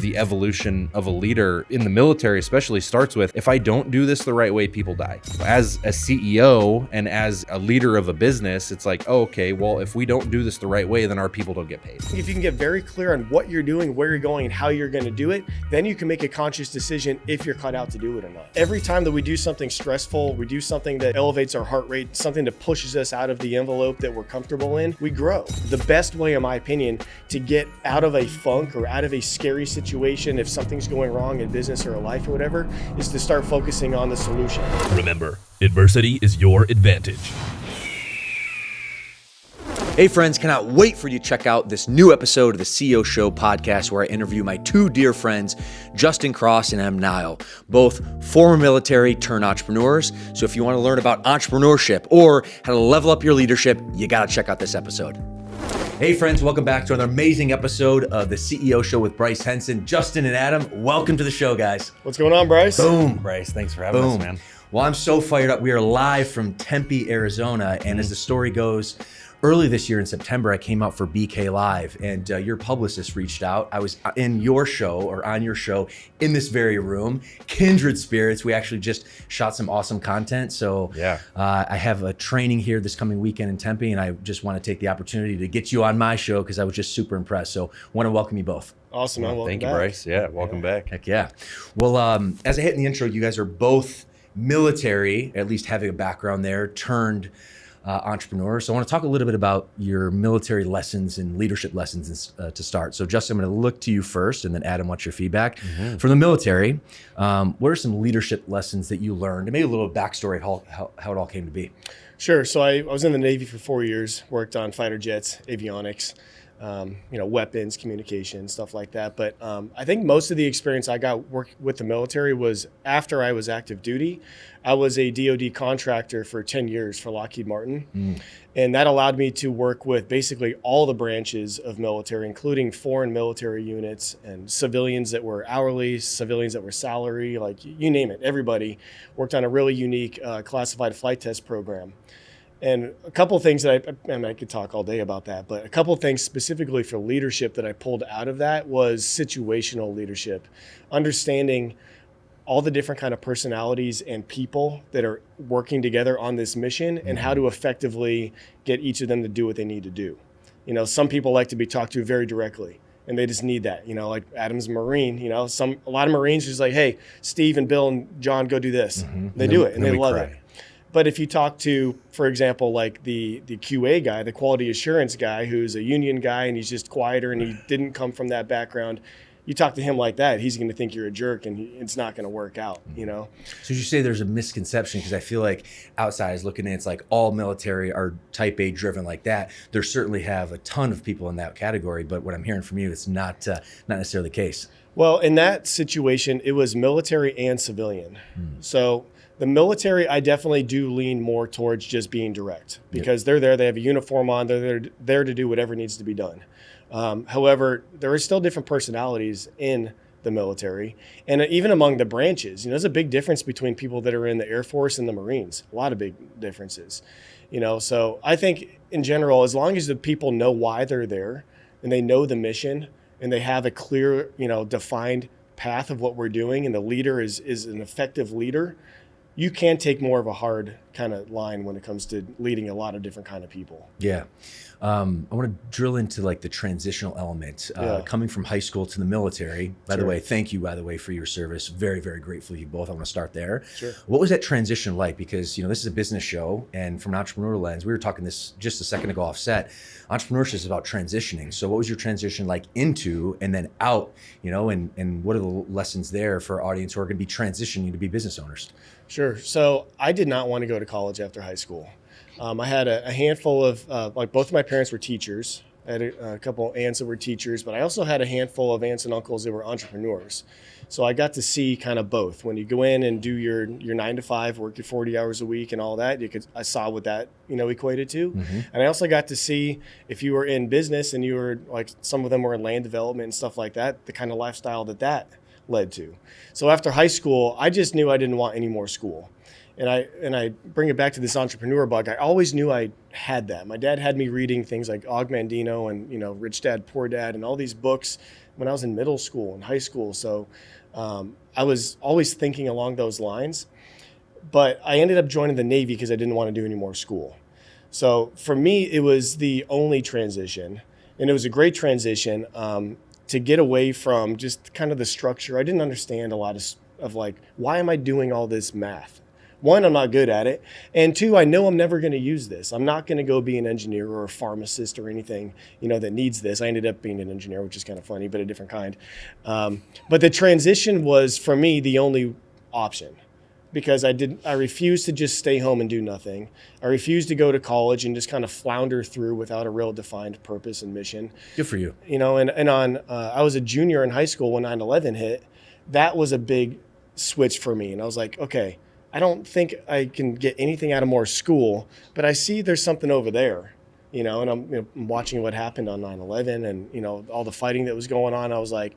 the evolution of a leader in the military especially starts with, if I don't do this the right way, people die. As a CEO and as a leader of a business, it's like, oh, okay, well, if we don't do this the right way, then our people don't get paid. If you can get very clear on what you're doing, where you're going, and how you're going to do it, then you can make a conscious decision if you're cut out to do it or not. Every time that we do something stressful, we do something that elevates our heart rate, something that pushes us out of the envelope that we're comfortable in, we grow. The best way, in my opinion, to get out of a funk or out of a scary situation, if something's going wrong in business or a life or whatever, is to start focusing on the solution. Remember, adversity is your advantage. Hey friends, cannot wait for you to check out this new episode of the CEO Show podcast where I interview my two dear friends, Justin Cross and Niall, both former military turned entrepreneurs. So if you want to learn about entrepreneurship or how to level up your leadership, you got to check out this episode. Hey friends, welcome back to another amazing episode of the CEO Show with Bryce Henson. Justin and Adam, welcome to the show, guys. What's going on, Bryce? Boom. Bryce, thanks for having us, man. Well, I'm so fired up. We are live from Tempe, Arizona, and as the story goes, early this year in September, I came out for BK Live, and your publicist reached out. I was in your show, or on your show, in this very room. Kindred spirits. We actually just shot some awesome content. So Yeah. I have a training here this coming weekend in Tempe, and I just want to take the opportunity to get you on my show because I was just super impressed. So want to welcome you both. Awesome, man. Welcome Thank you, back. Bryce. Yeah, welcome back. Heck yeah. Well, as I hit in the intro, you guys are both military, at least having a background there, turned entrepreneur. So I want to talk a little bit about your military lessons and leadership lessons to start. So Justin, I'm going to look to you first, and then Adam, what's your feedback? From the military, what are some leadership lessons that you learned? And maybe a little backstory of how it all came to be. Sure. So I was in the Navy for 4 years, worked on fighter jets, avionics, weapons, communication, stuff like that. But I think most of the experience I got working with the military was after I was active duty. I was a DoD contractor for 10 years for Lockheed Martin. And that allowed me to work with basically all the branches of military, including foreign military units and civilians that were hourly, civilians that were salary, like you name it. Everybody worked on a really unique classified flight test program. And a couple of things that I could talk all day about that, but a couple of things specifically for leadership that I pulled out of that was situational leadership, understanding all the different kind of personalities and people that are working together on this mission and how to effectively get each of them to do what they need to do. You know, some people like to be talked to very directly and they just need that, like Adam's a Marine, a lot of Marines just like, hey, Steve and Bill and John, go do this. They do it and they love it. But if you talk to, for example, like the QA guy, the quality assurance guy, who's a union guy and he's just quieter and he didn't come from that background, you talk to him like that, he's going to think you're a jerk and it's not going to work out, So you say there's a misconception, because I feel like outsiders looking at it's like all military are type A driven like that. There certainly have a ton of people in that category, but what I'm hearing from you, it's not necessarily the case. Well, in that situation, it was military and civilian. So the military, I definitely do lean more towards just being direct because they're there, they have a uniform on, they're there to do whatever needs to be done. However, there are still different personalities in the military and even among the branches. There's a big difference between people that are in the Air Force and the Marines, a lot of big differences. So I think in general, as long as the people know why they're there and they know the mission and they have a clear, defined path of what we're doing and the leader is an effective leader, you can take more of a hard kind of line when it comes to leading a lot of different kind of people. Yeah. I want to drill into like the transitional element, coming from high school to the military. By the way, thank you, by the way, for your service. Very, very grateful to you both. I want to start there. Sure. What was that transition like? Because, this is a business show, and from an entrepreneurial lens, we were talking this just a second ago offset. Entrepreneurship is about transitioning. So what was your transition like into and then out, and what are the lessons there for our audience who are going to be transitioning to be business owners? Sure. So I did not want to go to college after high school. I had a handful of, both of my parents were teachers. I had a couple aunts that were teachers, but I also had a handful of aunts and uncles that were entrepreneurs. So I got to see kind of both. When you go in and do your 9 to 5, work your 40 hours a week and all that, I saw what that, equated to. And I also got to see if you were in business and you were like, some of them were in land development and stuff like that, the kind of lifestyle that led to. So after high school, I just knew I didn't want any more school. And I bring it back to this entrepreneur bug. I always knew I had that. My dad had me reading things like Og Mandino and, Rich Dad, Poor Dad, and all these books when I was in middle school and high school. So I was always thinking along those lines. But I ended up joining the Navy because I didn't want to do any more school. So for me, it was the only transition. And it was a great transition to get away from just kind of the structure. I didn't understand a lot of like, why am I doing all this math? One, I'm not good at it. And two, I know I'm never going to use this. I'm not going to go be an engineer or a pharmacist or anything, that needs this. I ended up being an engineer, which is kind of funny, but a different kind. But the transition was, for me, the only option. Because I refused to just stay home and do nothing. I refused to go to college and just kind of flounder through without a real defined purpose and mission. Good for you. I was a junior in high school when 9/11 hit. That was a big switch for me. And I was like, okay, I don't think I can get anything out of more school, but I see there's something over there, and I'm watching what happened on 9/11 and, all the fighting that was going on. I was like,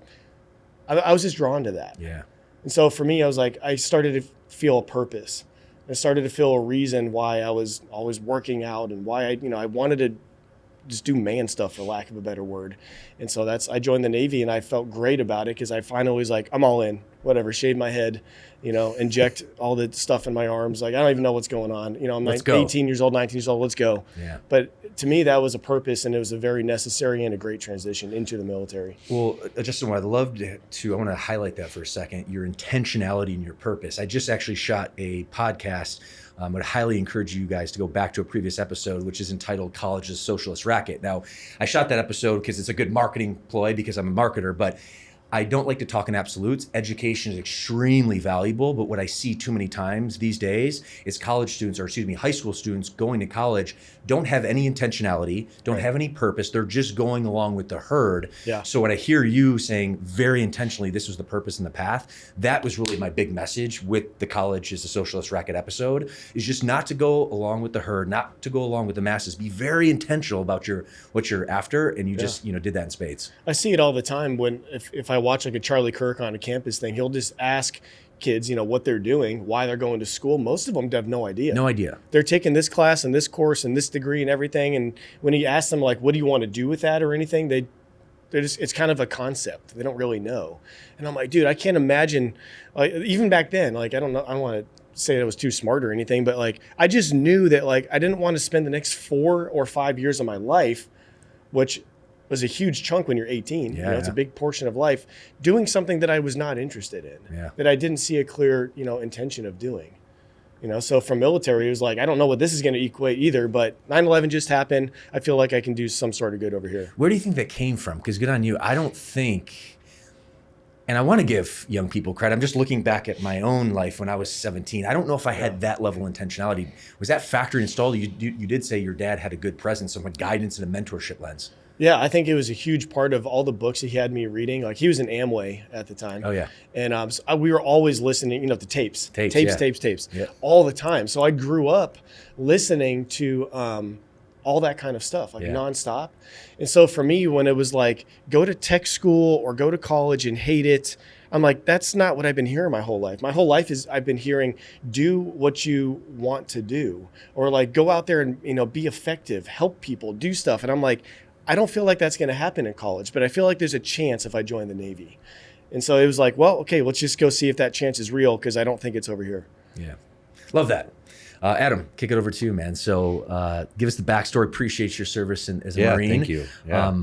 I was just drawn to that. Yeah. And so for me, I was like, I started to feel a purpose. I started to feel a reason why I was always working out and why I wanted to just do man stuff, for lack of a better word. And so I joined the Navy, and I felt great about it because I finally was like, I'm all in, whatever, shave my head, inject all the stuff in my arms. Like, I don't even know what's going on. I'm like 18 years old, 19 years old, let's go. Yeah. But to me, that was a purpose, and it was a very necessary and a great transition into the military. Well, Justin, what I'd love to I want to highlight that for a second, your intentionality and your purpose. I just actually shot a podcast. I would highly encourage you guys to go back to a previous episode, which is entitled College's Socialist Racket. Now, I shot that episode because it's a good marketing ploy because I'm a marketer, but I don't like to talk in absolutes. Education is extremely valuable, but what I see too many times these days is high school students going to college don't have any intentionality, don't have any purpose. They're just going along with the herd. Yeah. So when I hear you saying very intentionally, this was the purpose and the path, that was really my big message with the College is a Socialist Racket episode, is just not to go along with the herd, not to go along with the masses. Be very intentional about what you're after, and you just did that in spades. I see it all the time when if I watch like a Charlie Kirk on a campus thing, he'll just ask kids, what they're doing, why they're going to school. Most of them have no idea. No idea. They're taking this class and this course and this degree and everything. And when he asks them, like, what do you want to do with that or anything, they're just, it's kind of a concept. They don't really know. And I'm like, dude, I can't imagine, like, even back then, like, I don't know, I don't want to say that I was too smart or anything, but like, I just knew that, like, I didn't want to spend the next 4 or 5 years of my life, which was a huge chunk when you're 18. It's a big portion of life, doing something that I was not interested in, that I didn't see a clear, intention of doing. So from military, it was like, I don't know what this is going to equate either, but 9/11 just happened. I feel like I can do some sort of good over here. Where do you think that came from? Because good on you. I don't think, and I want to give young people credit. I'm just looking back at my own life when I was 17. I don't know if I had that level of intentionality. Was that factory installed? You did say your dad had a good presence, some guidance and a mentorship lens. Yeah, I think it was a huge part of all the books he had me reading. Like, he was in Amway at the time. Oh, yeah. And so we were always listening, to tapes, yeah. all the time. So I grew up listening to all that kind of stuff, like nonstop. And so for me, when it was like, go to tech school or go to college and hate it, I'm like, that's not what I've been hearing my whole life. My whole life is I've been hearing, do what you want to do, or like, go out there and, be effective, help people, do stuff. And I'm like, I don't feel like that's going to happen in college, but I feel like there's a chance if I join the Navy. And so it was like, well, okay, let's just go see if that chance is real, because I don't think it's over here. Yeah. Love that. Adam, kick it over to you, man. So give us the backstory. Appreciate your service as a Marine. Thank you. Yeah.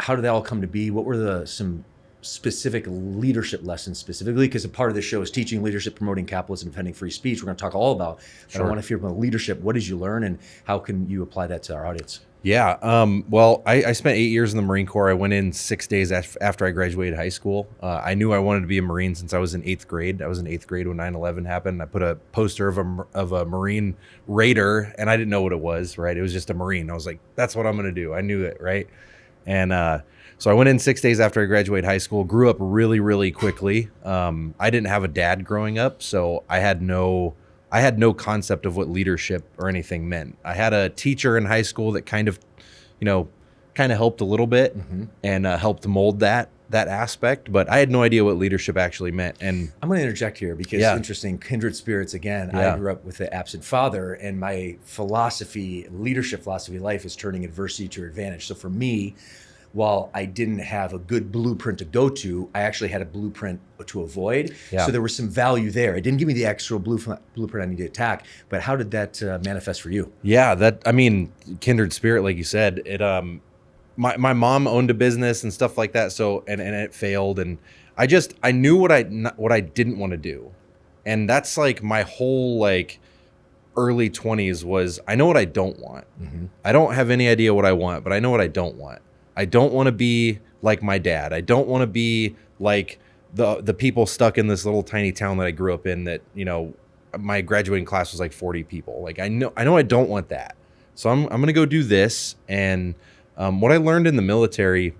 How did that all come to be? What were some specific leadership lessons specifically? Because a part of the show is teaching leadership, promoting capitalism, defending free speech. We're going to talk all about, but I want to hear about leadership. What did you learn, and how can you apply that to our audience? Yeah. Well, I spent 8 years in the Marine Corps. I went in 6 days after I graduated high school. I knew I wanted to be a Marine since I was in 8th grade. I was in 8th grade when 9/11 happened. I put a poster of a Marine Raider, and I didn't know what it was, right? It was just a Marine. I was like, that's what I'm going to do. I knew it, right? And so I went in 6 days after I graduated high school, grew up really, really quickly. I didn't have a dad growing up, so I had no concept of what leadership or anything meant. I had a teacher in high school that kind of helped a little bit and helped mold that aspect, but I had no idea what leadership actually meant. And I'm going to interject here because interesting, kindred spirits again. I grew up with an absent father, and my leadership philosophy of life is turning adversity to your advantage. So for me, while I didn't have a good blueprint to go to, I actually had a blueprint to avoid. Yeah. So there was some value there. It didn't give me the actual blueprint I needed to attack, but how did that manifest for you? Yeah, kindred spirit, like you said. It my mom owned a business and stuff like that, so and it failed, and I knew what I didn't want to do. And that's like my whole like early 20s was, I know what I don't want. Mm-hmm. I don't have any idea what I want, but I know what I don't want. I don't want to be like my dad. I don't want to be like the people stuck in this little tiny town that I grew up in that, you know, my graduating class was like 40 people. Like I know I don't want that. So I'm going to go do this. And what I learned in the military,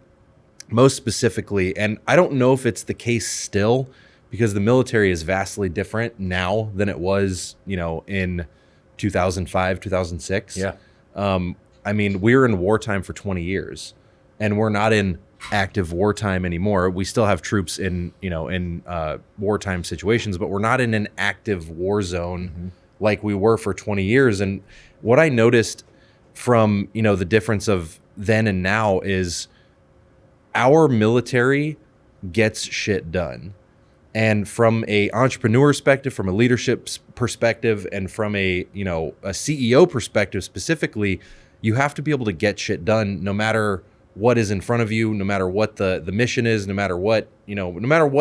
most specifically, and I don't know if it's the case still, because the military is vastly different now than it was, you know, in 2005, 2006. Yeah. I mean, we were in wartime for 20 years. And we're not in active wartime anymore. We still have troops in wartime situations, but we're not in an active war zone like we were for 20 years. And what I noticed from, you know, the difference of then and now is our military gets shit done. And from a entrepreneur perspective, from a leadership perspective, and from a CEO perspective specifically, you have to be able to get shit done no matter what is in front of you, no matter what the mission is, no matter what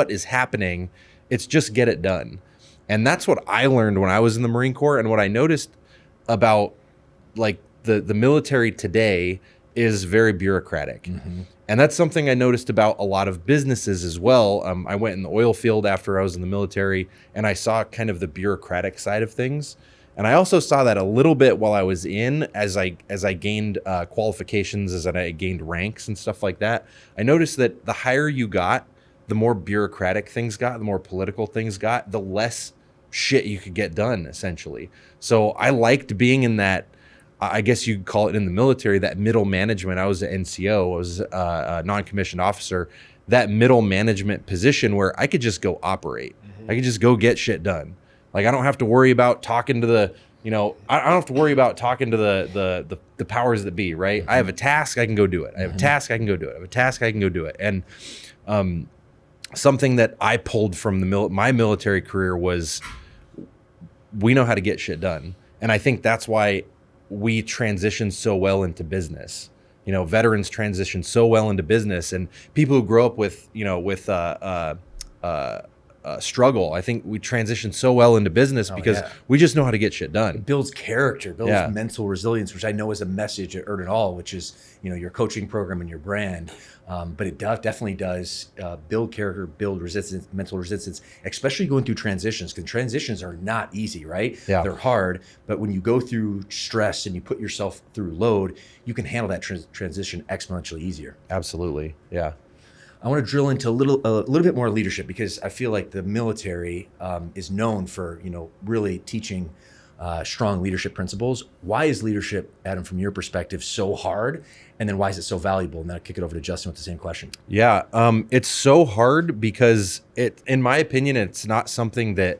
is happening. It's just get it done. And that's what I learned when I was in the Marine Corps. And what I noticed about like the military today is very bureaucratic. Mm-hmm. And that's something I noticed about a lot of businesses as well. I went in the oil field after I was in the military, and I saw kind of the bureaucratic side of things. And I also saw that a little bit while I was in, as I gained qualifications, as I gained ranks and stuff like that. I noticed that the higher you got, the more bureaucratic things got, the more political things got, the less shit you could get done, essentially. So I liked being in that, I guess you'd call it in the military, that middle management. I was an NCO, I was a non-commissioned officer, that middle management position where I could just go operate. Mm-hmm. I could just go get shit done. Like I don't have to worry about talking to the powers that be, right? Mm-hmm. I have a task, I can go do it. I have a task, I can go do it. I have a task, I can go do it. And something that I pulled from my military career was, we know how to get shit done. And I think that's why we transition so well into business. You know, veterans transition so well into business, and people who grow up with struggle, I think we transition so well into business because we just know how to get shit done. It builds character, builds mental resilience, which I know is a message at Earn It All, which is, you know, your coaching program and your brand. But it definitely does build character, build resistance, mental resistance, especially going through transitions, because transitions are not easy, right? Yeah. They're hard, but when you go through stress and you put yourself through load, you can handle that transition exponentially easier. Absolutely, yeah. I want to drill into a little bit more leadership, because I feel like the military is known for, you know, really teaching strong leadership principles. Why is leadership, Adam, from your perspective, so hard? And then why is it so valuable? And then I'll kick it over to Justin with the same question. Yeah, it's so hard because in my opinion, it's not something that,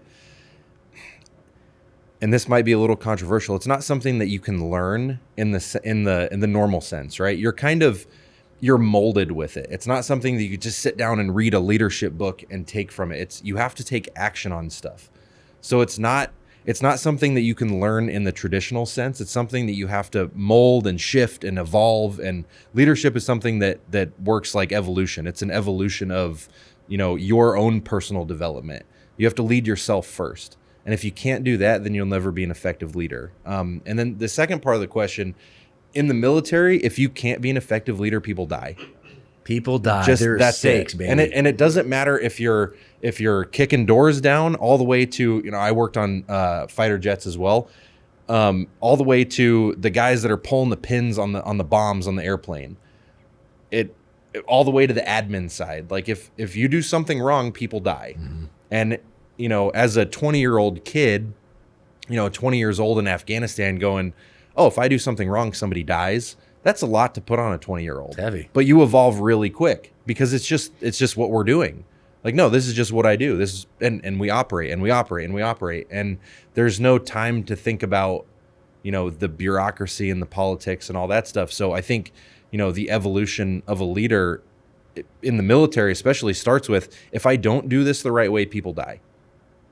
and this might be a little controversial, it's not something that you can learn in the normal sense, right? You're molded with it. It's not something that you could just sit down and read a leadership book and take from it. You have to take action on stuff. So it's not something that you can learn in the traditional sense. It's something that you have to mold and shift and evolve. And leadership is something that works like evolution. It's an evolution of, you know, your own personal development. You have to lead yourself first. And if you can't do that, then you'll never be an effective leader. And then the second part of the question, in the military, if you can't be an effective leader, people die. People die. There's stakes, baby. And it doesn't matter if you're kicking doors down all the way to, you know, I worked on fighter jets as well, all the way to the guys that are pulling the pins on the bombs on the airplane. All the way to the admin side. Like if you do something wrong, people die. Mm-hmm. And, you know, as a 20-year-old kid, you know, 20 years old in Afghanistan going, oh, if I do something wrong, somebody dies. That's a lot to put on a 20-year-old. It's heavy. But you evolve really quick because it's just what we're doing. Like, no, this is just what I do. This is and we operate and we operate and we operate. And there's no time to think about, you know, the bureaucracy and the politics and all that stuff. So I think, the evolution of a leader in the military especially starts with, if I don't do this the right way, people die.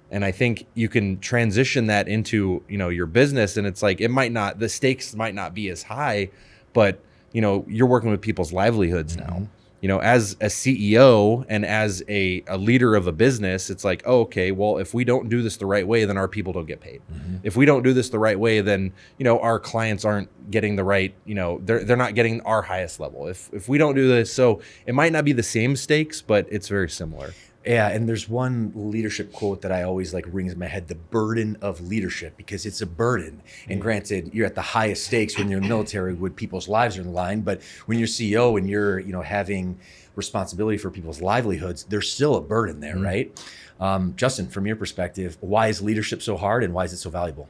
And I think you can transition that into, your business, and it's like, the stakes might not be as high, but, you're working with people's livelihoods now. As a CEO and as a leader of a business, it's like, oh, okay, well, if we don't do this the right way, then our people don't get paid. If we don't do this the right way, then, our clients aren't getting the right, they're not getting our highest level. If we don't do this, so it might not be the same stakes, but it's very similar. Yeah, and there's one leadership quote that I always rings in my head: the burden of leadership, because it's a burden. And granted, you're at the highest stakes when you're in the military, when people's lives are in the line. But when you're CEO and you're, having responsibility for people's livelihoods, there's still a burden there, right? Justin, from your perspective, why is leadership so hard and why is it so valuable?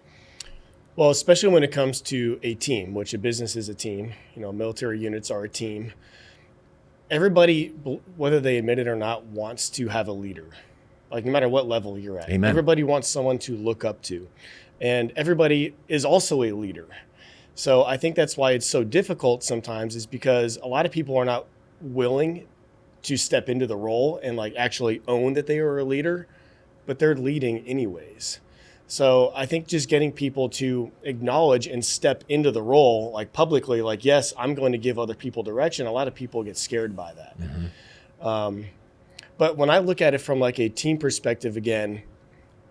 Well, especially when it comes to a team, which a business is a team. Military units are a team. Everybody, whether they admit it or not, wants to have a leader, no matter what level you're at. Amen. Everybody wants someone to look up to, and everybody is also a leader. So I think that's why it's so difficult sometimes, is because a lot of people are not willing to step into the role and actually own that they are a leader, but they're leading anyways. So I think just getting people to acknowledge and step into the role, publicly, yes, I'm going to give other people direction. A lot of people get scared by that. But when I look at it from a team perspective, again,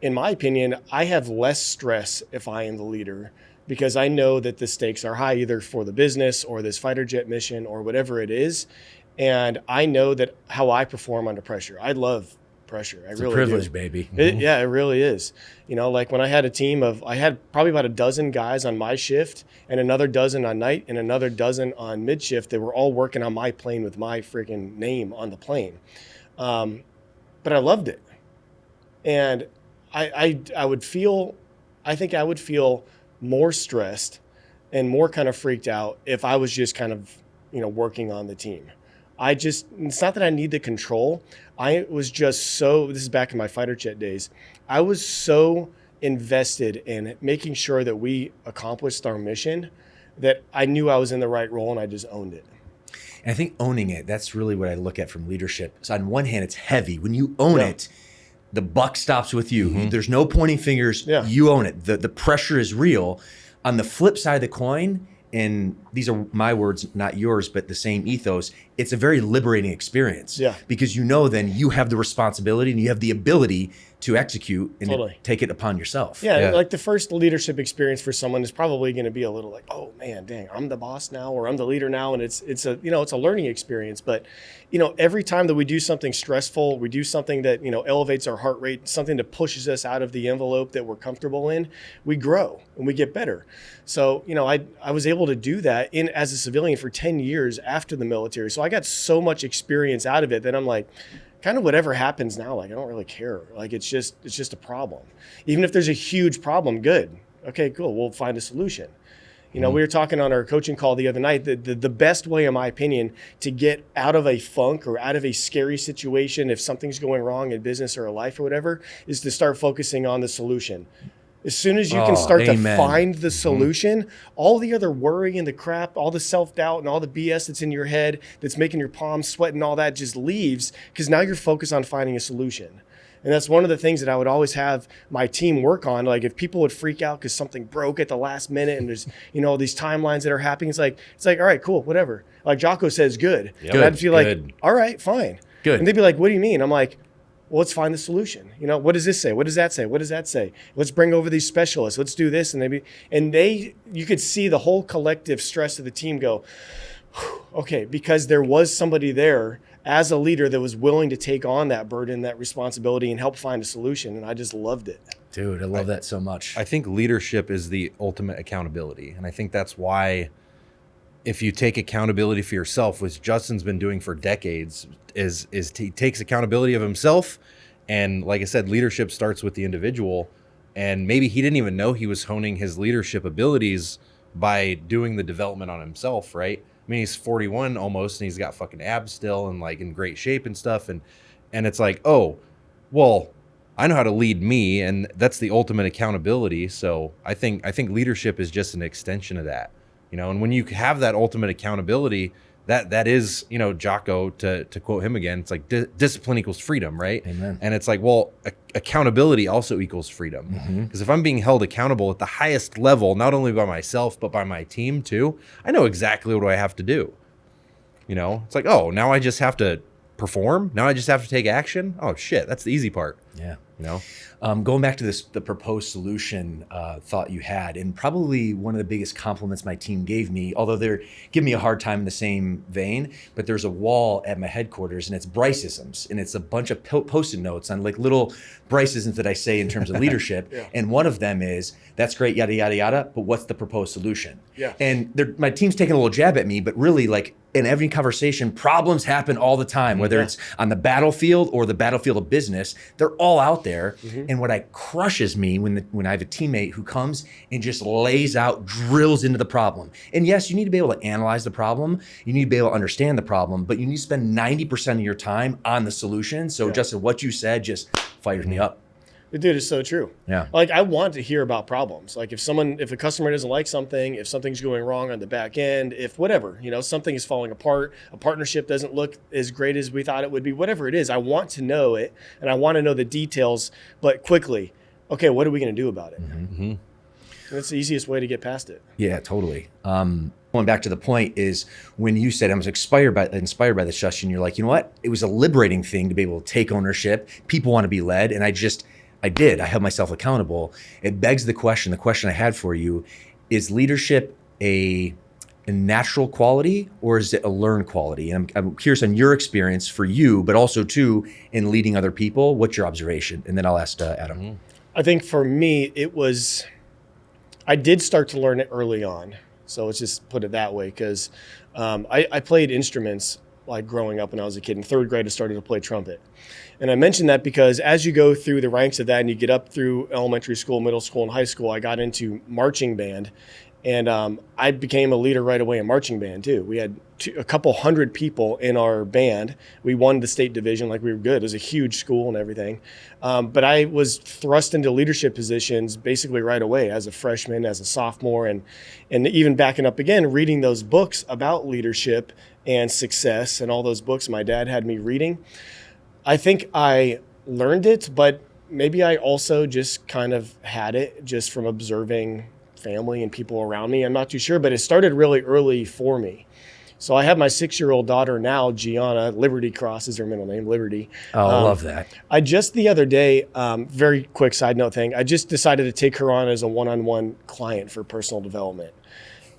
in my opinion, I have less stress if I am the leader, because I know that the stakes are high, either for the business or this fighter jet mission or whatever it is. And I know that how I perform under pressure. I love pressure. It's really a privilege, do. Baby. It really is. When I had a team I had probably about a dozen guys on my shift and another dozen on night and another dozen on mid shift. They were all working on my plane with my freaking name on the plane. But I loved it. And I think I would feel more stressed and more kind of freaked out if I was just kind of, working on the team. It's not that I need the control. I was just this is back in my fighter jet days. I was so invested in making sure that we accomplished our mission that I knew I was in the right role, and I just owned it. And I think owning it, that's really what I look at from leadership. So on one hand, it's heavy. When you own it, the buck stops with you. There's no pointing fingers. You own it. The pressure is real. On the flip side of the coin, and these are my words, not yours, but the same ethos, it's a very liberating experience. Because then you have the responsibility and you have the ability to execute and take it upon yourself. The first leadership experience for someone is probably going to be a little oh man, dang, I'm the boss now, or I'm the leader now, and it's a it's a learning experience. But every time that we do something stressful, we do something that elevates our heart rate, something that pushes us out of the envelope that we're comfortable in, we grow and we get better. So I was able to do that as a civilian for 10 years after the military. So I got so much experience out of it that I'm kind of whatever happens now, I don't really care. It's just a problem. Even if there's a huge problem, good. Okay, cool. We'll find a solution. We were talking on our coaching call the other night, the best way, in my opinion, to get out of a funk or out of a scary situation, if something's going wrong in business or a life or whatever, is to start focusing on the solution. As soon as you can start to find the solution, all the other worry and the crap, all the self-doubt and all the BS that's in your head that's making your palms sweat and all that just leaves, because now you're focused on finding a solution. And that's one of the things that I would always have my team work on. If people would freak out because something broke at the last minute and there's, these timelines that are happening, it's like, all right, cool, whatever. Jocko says, good. And I'd be all right, fine. Good. And they'd be like, what do you mean? I'm like, well, let's find the solution. What does this say? What does that say? What does that say? Let's bring over these specialists. Let's do this. And you could see the whole collective stress of the team go, okay, because there was somebody there as a leader that was willing to take on that burden, that responsibility, and help find a solution. And I just loved it. Dude, I love that so much. I think leadership is the ultimate accountability. And I think that's why, if you take accountability for yourself, which Justin's been doing for decades, is he takes accountability of himself. And like I said, leadership starts with the individual. And maybe he didn't even know he was honing his leadership abilities by doing the development on himself, right? I mean, he's 41 almost, and he's got fucking abs still and in great shape and stuff. And it's like, oh, well, I know how to lead me, and that's the ultimate accountability. So I think leadership is just an extension of that. And when you have that ultimate accountability, that is, Jocko, to quote him again, it's like discipline equals freedom, right? Amen. And it's like, well, accountability also equals freedom. Because if I'm being held accountable at the highest level, not only by myself, but by my team too, I know exactly what I have to do. It's like, oh, now I just have to perform. Now I just have to take action. Oh shit, that's the easy part. Yeah. Going back to the proposed solution thought you had, and probably one of the biggest compliments my team gave me, although they're giving me a hard time in the same vein, but there's a wall at my headquarters and it's Bryceisms, and it's a bunch of post-it notes on like little Bryceisms that I say in terms of leadership. Yeah. And one of them is, that's great, yada, yada, yada, but what's the proposed solution? Yeah. And my team's taking a little jab at me, but really, like, in every conversation, problems happen all the time, whether it's on the battlefield or the battlefield of business. They're all out there. And what crushes me when I have a teammate who comes and just lays out, drills into the problem. And yes, you need to be able to analyze the problem. You need to be able to understand the problem, but you need to spend 90% of your time on the solution. So Justin, what you said just fires me up. Dude, it's so true. Yeah. Like, I want to hear about problems. Like, if a customer doesn't like something, if something's going wrong on the back end, if whatever, something is falling apart, a partnership doesn't look as great as we thought it would be, whatever it is, I want to know it, and I want to know the details, but quickly. Okay, what are we going to do about it? And that's the easiest way to get past it. Yeah, totally. Going back to the point is when you said I was inspired by this, Justin, you're like, you know what? It was a liberating thing to be able to take ownership. People want to be led, and I held myself accountable. It begs the question I had for you, is leadership a natural quality or is it a learned quality? And I'm curious on your experience for you, but also too in leading other people. What's your observation? And then I'll ask Adam. I think for me, I did start to learn it early on. So let's just put it that way, because I played instruments like growing up when I was a kid. In third grade, I started to play trumpet. And I mention that because as you go through the ranks of that and you get up through elementary school, middle school, and high school, I got into marching band. And I became a leader right away in marching band too. We had a couple hundred people in our band. We won the state division, like we were good. It was a huge school and everything. But I was thrust into leadership positions basically right away as a freshman, as a sophomore, and even backing up again, reading those books about leadership and success and all those books my dad had me reading. I think I learned it, but maybe I also just kind of had it just from observing family and people around me. I'm not too sure, but it started really early for me. So I have my 6-year-old daughter now, Gianna. Liberty Cross is her middle name, Liberty. Oh, I love that. I just the other day, very quick side note thing, I just decided to take her on as a one-on-one client for personal development.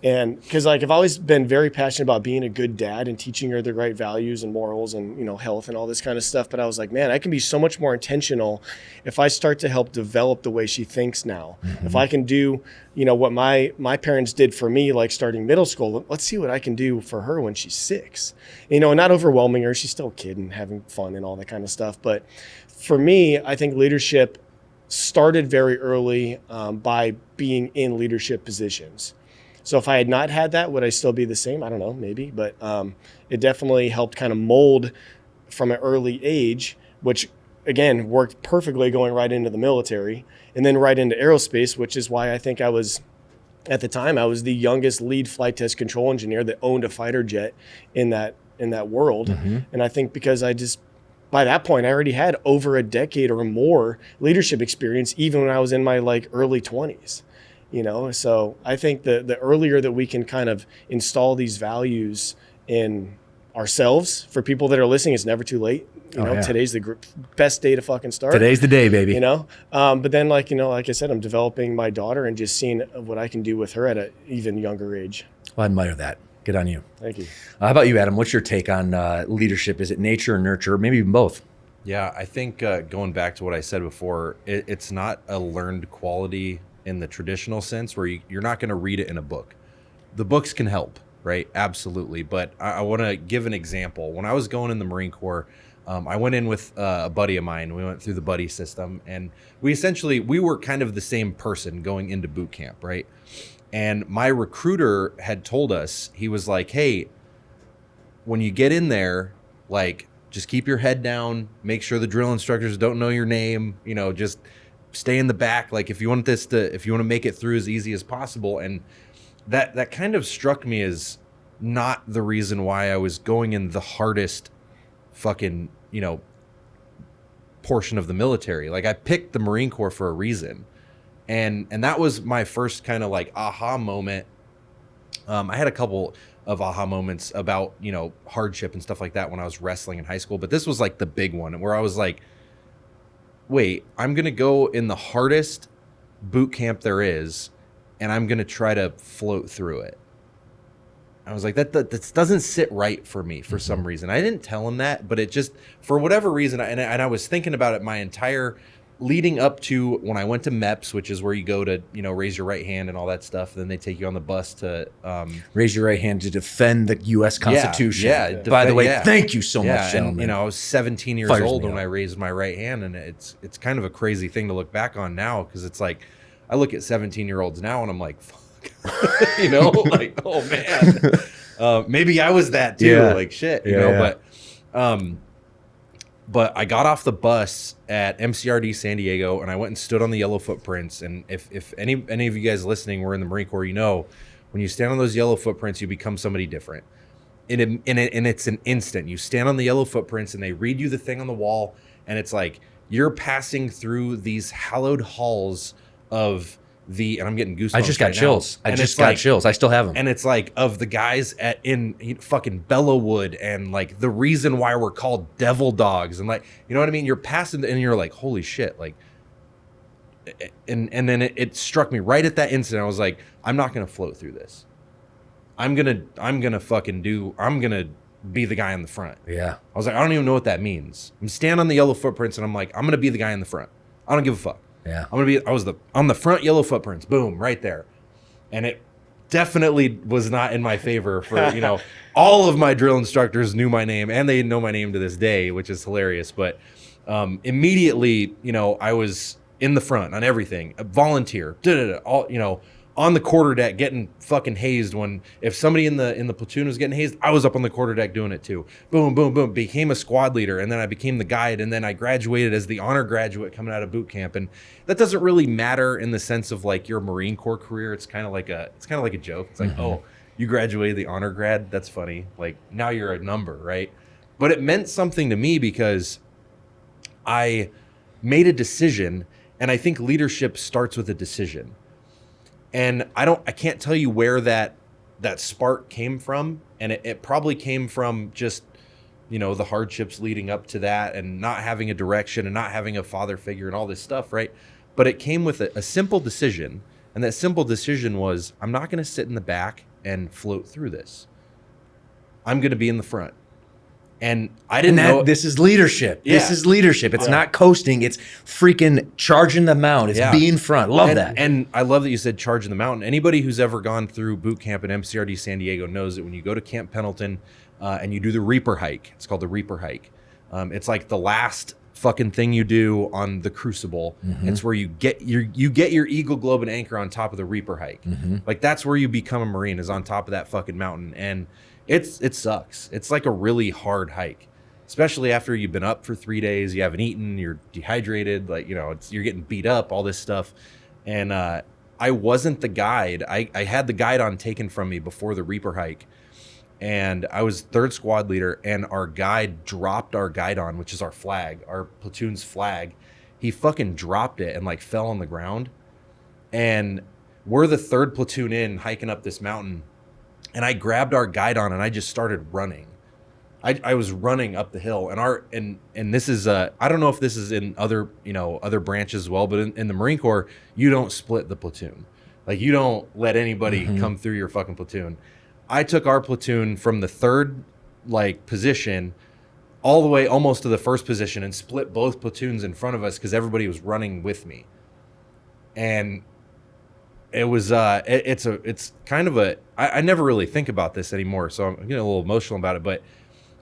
And because I've always been very passionate about being a good dad and teaching her the right values and morals and, health and all this kind of stuff. But I was like, man, I can be so much more intentional if I start to help develop the way she thinks now. Mm-hmm. If I can do, what my parents did for me, like starting middle school, let's see what I can do for her when she's 6, and not overwhelming her. She's still a kid and having fun and all that kind of stuff. But for me, I think leadership started very early by being in leadership positions. So if I had not had that, would I still be the same? I don't know, maybe. But it definitely helped kind of mold from an early age, which, again, worked perfectly going right into the military and then right into aerospace, which is why I think at the time, I was the youngest lead flight test control engineer that owned a fighter jet in that world. Mm-hmm. And I think because by that point, I already had over a decade or more leadership experience, even when I was in my early 20s. So I think the earlier that we can kind of install these values in ourselves, for people that are listening, it's never too late. Today's the best day to fucking start. Today's the day, baby. But then like I said, I'm developing my daughter and just seeing what I can do with her at an even younger age. Well, I admire that. Good on you. Thank you. How about you, Adam? What's your take on leadership? Is it nature or nurture? Maybe even both. Yeah, I think going back to what I said before, it's not a learned quality in the traditional sense where you're not going to read it in a book. The books can help, right? Absolutely. But I want to give an example. When I was going in the Marine Corps, I went in with a buddy of mine. We went through the buddy system, and we were kind of the same person going into boot camp, right? And my recruiter had told us, he was like, hey, when you get in there, just keep your head down, make sure the drill instructors don't know your name, just stay in the back. If you want to make it through as easy as possible. And that kind of struck me as not the reason why I was going in the hardest fucking, portion of the military. Like, I picked the Marine Corps for a reason. And that was my first kind of like aha moment. I had a couple of aha moments about, hardship and stuff like that when I was wrestling in high school. But this was like the big one where I was like, wait, I'm going to go in the hardest boot camp there is, and I'm going to try to float through it. I was like, that doesn't sit right for me for some reason. I didn't tell him that, but it just, for whatever reason, and I was thinking about it my entire leading up to when I went to MEPS, which is where you go to, raise your right hand and all that stuff. Then they take you on the bus to raise your right hand to defend the U.S. Constitution. Yeah. By the way, thank you so much, gentlemen. And, I was 17 years old when I raised my right hand, and it's kind of a crazy thing to look back on now, because it's like I look at 17-year-olds now and I'm like, fuck, like, oh man, maybe I was that too, like shit, But I got off the bus at MCRD San Diego, and I went and stood on the yellow footprints. And if any of you guys listening were in the Marine Corps, when you stand on those yellow footprints, you become somebody different. And it's an instant. You stand on the yellow footprints, and they read you the thing on the wall, and it's like you're passing through these hallowed halls of and I'm getting goosebumps. I just got chills. I just got chills. I still have them. And it's like of the guys in fucking Bellawood, and like the reason why we're called devil dogs, and like, you know what I mean? You're passing and you're like, holy shit, like, and then it struck me right at that instant. I was like, I'm not gonna float through this. I'm gonna be the guy in the front. Yeah. I was like, I don't even know what that means. I'm standing on the yellow footprints, and I'm like, I'm gonna be the guy in the front. I don't give a fuck. Yeah. I was on the front yellow footprints, boom, right there. And it definitely was not in my favor for, all of my drill instructors knew my name, and they know my name to this day, which is hilarious. But immediately, I was in the front on everything, a volunteer, all, on the quarterdeck getting fucking hazed. If somebody in the platoon was getting hazed, I was up on the quarterdeck doing it too. Boom, boom, boom. Became a squad leader, and then I became the guide, and then I graduated as the honor graduate coming out of boot camp. And that doesn't really matter in the sense of like your Marine Corps career. It's kind of like a joke. It's like, oh, you graduated the honor grad. That's funny. Like, now you're a number, right? But it meant something to me because I made a decision, and I think leadership starts with a decision. And I can't tell you where that spark came from. And it probably came from just, the hardships leading up to that, and not having a direction, and not having a father figure, and all this stuff, right? But it came with a simple decision. And that simple decision was, I'm not going to sit in the back and float through this. I'm going to be in the front. And I didn't know. This is leadership. Yeah. This is leadership. It's not coasting. It's freaking charging the mountain. It's being front. Love that. And I love that you said charging the mountain. Anybody who's ever gone through boot camp at MCRD San Diego knows that when you go to Camp Pendleton and you do the Reaper hike, it's called the Reaper hike. It's like the last fucking thing you do on the Crucible. It's where you get your Eagle Globe and Anchor on top of the Reaper hike. Like, that's where you become a Marine, is on top of that fucking mountain. And it sucks. It's like a really hard hike, especially after you've been up for 3 days, you haven't eaten, you're dehydrated, like, you're getting beat up, all this stuff. And I wasn't the guide. I had the guide on taken from me before the Reaper hike, and I was third squad leader, and our guide dropped our guide on, which is our flag, our platoon's flag. He fucking dropped it and like fell on the ground. And we're the third platoon in hiking up this mountain. And I grabbed our guide on, and I just started running. I was running up the hill, and this is I don't know if this is in other branches as well, but in the Marine Corps, you don't split the platoon. Like, you don't let anybody come through your fucking platoon. I took our platoon from the third position all the way almost to the first position, and split both platoons in front of us because everybody was running with me. And it was it's kind of I never really think about this anymore, so I'm getting a little emotional about it. But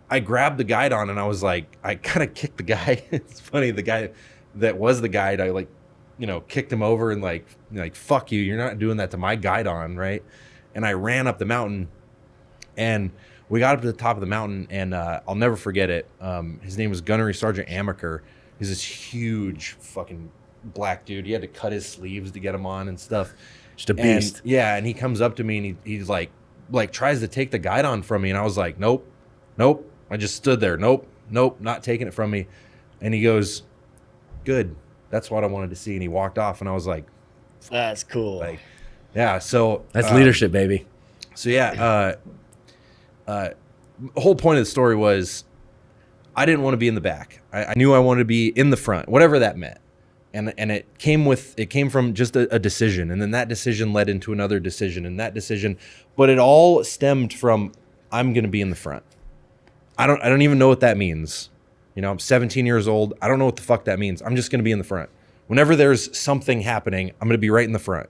I grabbed the guide on, and I was like, I kind of kicked the guy. It's funny, the guy that was the guide, I kicked him over and like fuck you, you're not doing that to my guide on, right? And I ran up the mountain, and we got up to the top of the mountain, and I'll never forget it. His name was Gunnery Sergeant Amaker. He's this huge fucking black dude. He had to cut his sleeves to get him on and stuff. Just a beast. And he comes up to me, and he's like like tries to take the guidon from me. And I was like, nope. I just stood there. Nope, not taking it from me. And he goes, good. That's what I wanted to see. And he walked off, and I was like, that's cool. Like, yeah. So that's leadership, baby. So yeah, the whole point of the story was I didn't want to be in the back. I knew I wanted to be in the front, whatever that meant. And it came from just a decision. And then that decision led into another decision and that decision, but it all stemmed from, I'm going to be in the front. I don't even know what that means. You know, I'm 17 years old. I don't know what the fuck that means. I'm just going to be in the front. Whenever there's something happening, I'm going to be right in the front.